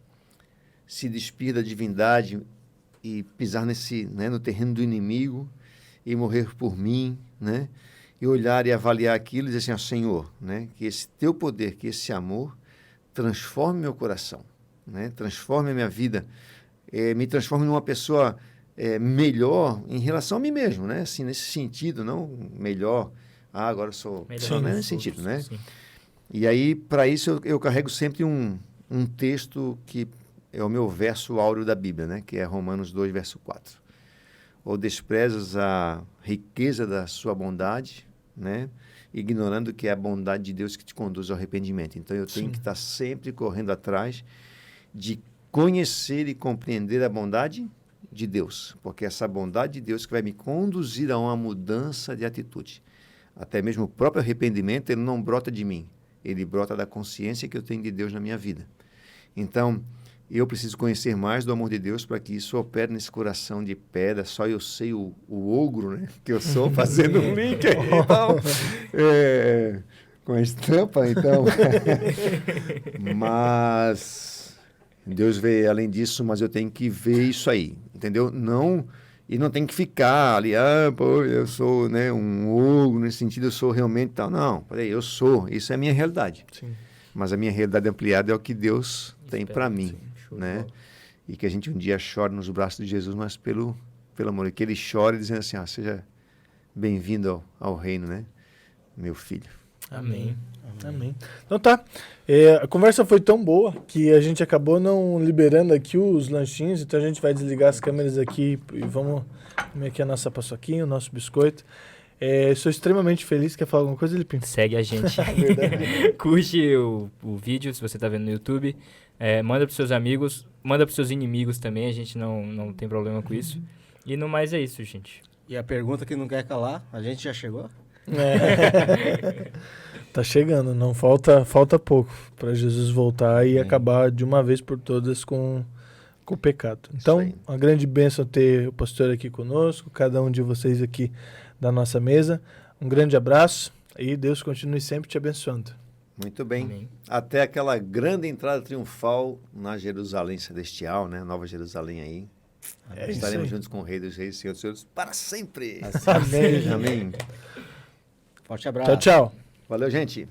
se despir da divindade e pisar no terreno do inimigo e morrer por mim, né, e olhar e avaliar aquilo e dizer assim, ó, Senhor, né, que esse teu poder, que esse amor transforme meu coração, né, transforme a minha vida, me transforme numa pessoa melhor em relação a mim mesmo, né, assim, nesse sentido, não melhor, agora eu sou, Melhor né, que nesse os sentido, outros, né. sim. E aí, para isso, eu carrego sempre um texto que é o meu verso áureo da Bíblia, né? Que é Romanos 2, verso 4. Ou desprezas a riqueza da sua bondade, né? Ignorando que é a bondade de Deus que te conduz ao arrependimento. Então, eu tenho que estar sempre correndo atrás de conhecer e compreender a bondade de Deus. Porque é essa bondade de Deus que vai me conduzir a uma mudança de atitude. Até mesmo o próprio arrependimento, ele não brota de mim. Ele brota da consciência que eu tenho de Deus na minha vida. Então, eu preciso conhecer mais do amor de Deus para que isso opere nesse coração de pedra. Só eu sei o ogro, né, que eu sou, fazendo um link aí e tal. Com a estampa, então. Mas Deus vê além disso, mas eu tenho que ver isso aí, entendeu? Não E não tem que ficar ali, pô, eu sou, né, um ogro, nesse sentido, eu sou realmente tal. Não, peraí, eu sou, isso é a minha realidade. Sim. Mas a minha realidade ampliada é o que Deus tem para mim, Sim, show de né? bola. E que a gente um dia chore nos braços de Jesus, mas pelo amor, e que ele chore dizendo assim, seja bem-vindo ao reino, né, meu filho. Amém. Amém. Então tá. A conversa foi tão boa que a gente acabou não liberando aqui os lanchinhos, então a gente vai desligar as câmeras aqui e vamos comer aqui a nossa paçoquinha, o nosso biscoito. Sou extremamente feliz. Quer falar alguma coisa, Lipinho? Segue a gente. Curte o vídeo se você tá vendo no YouTube. Manda pros seus amigos, manda pros seus inimigos também, a gente não tem problema com isso. E no mais é isso, gente. E a pergunta que não quer calar, a gente já chegou? Tá chegando, não falta pouco para Jesus voltar e acabar de uma vez por todas com o pecado. Então, aí. uma grande bênção ter o pastor aqui conosco, cada um de vocês aqui da nossa mesa. Um grande abraço e Deus continue sempre te abençoando. Muito bem. Amém. Até aquela grande entrada triunfal na Jerusalém celestial, né? Nova Jerusalém aí. É isso Estaremos aí. juntos com o Rei dos Reis e Senhor dos Senhores para sempre. Amém. Amém. Forte abraço. Tchau, tchau. Valeu, gente.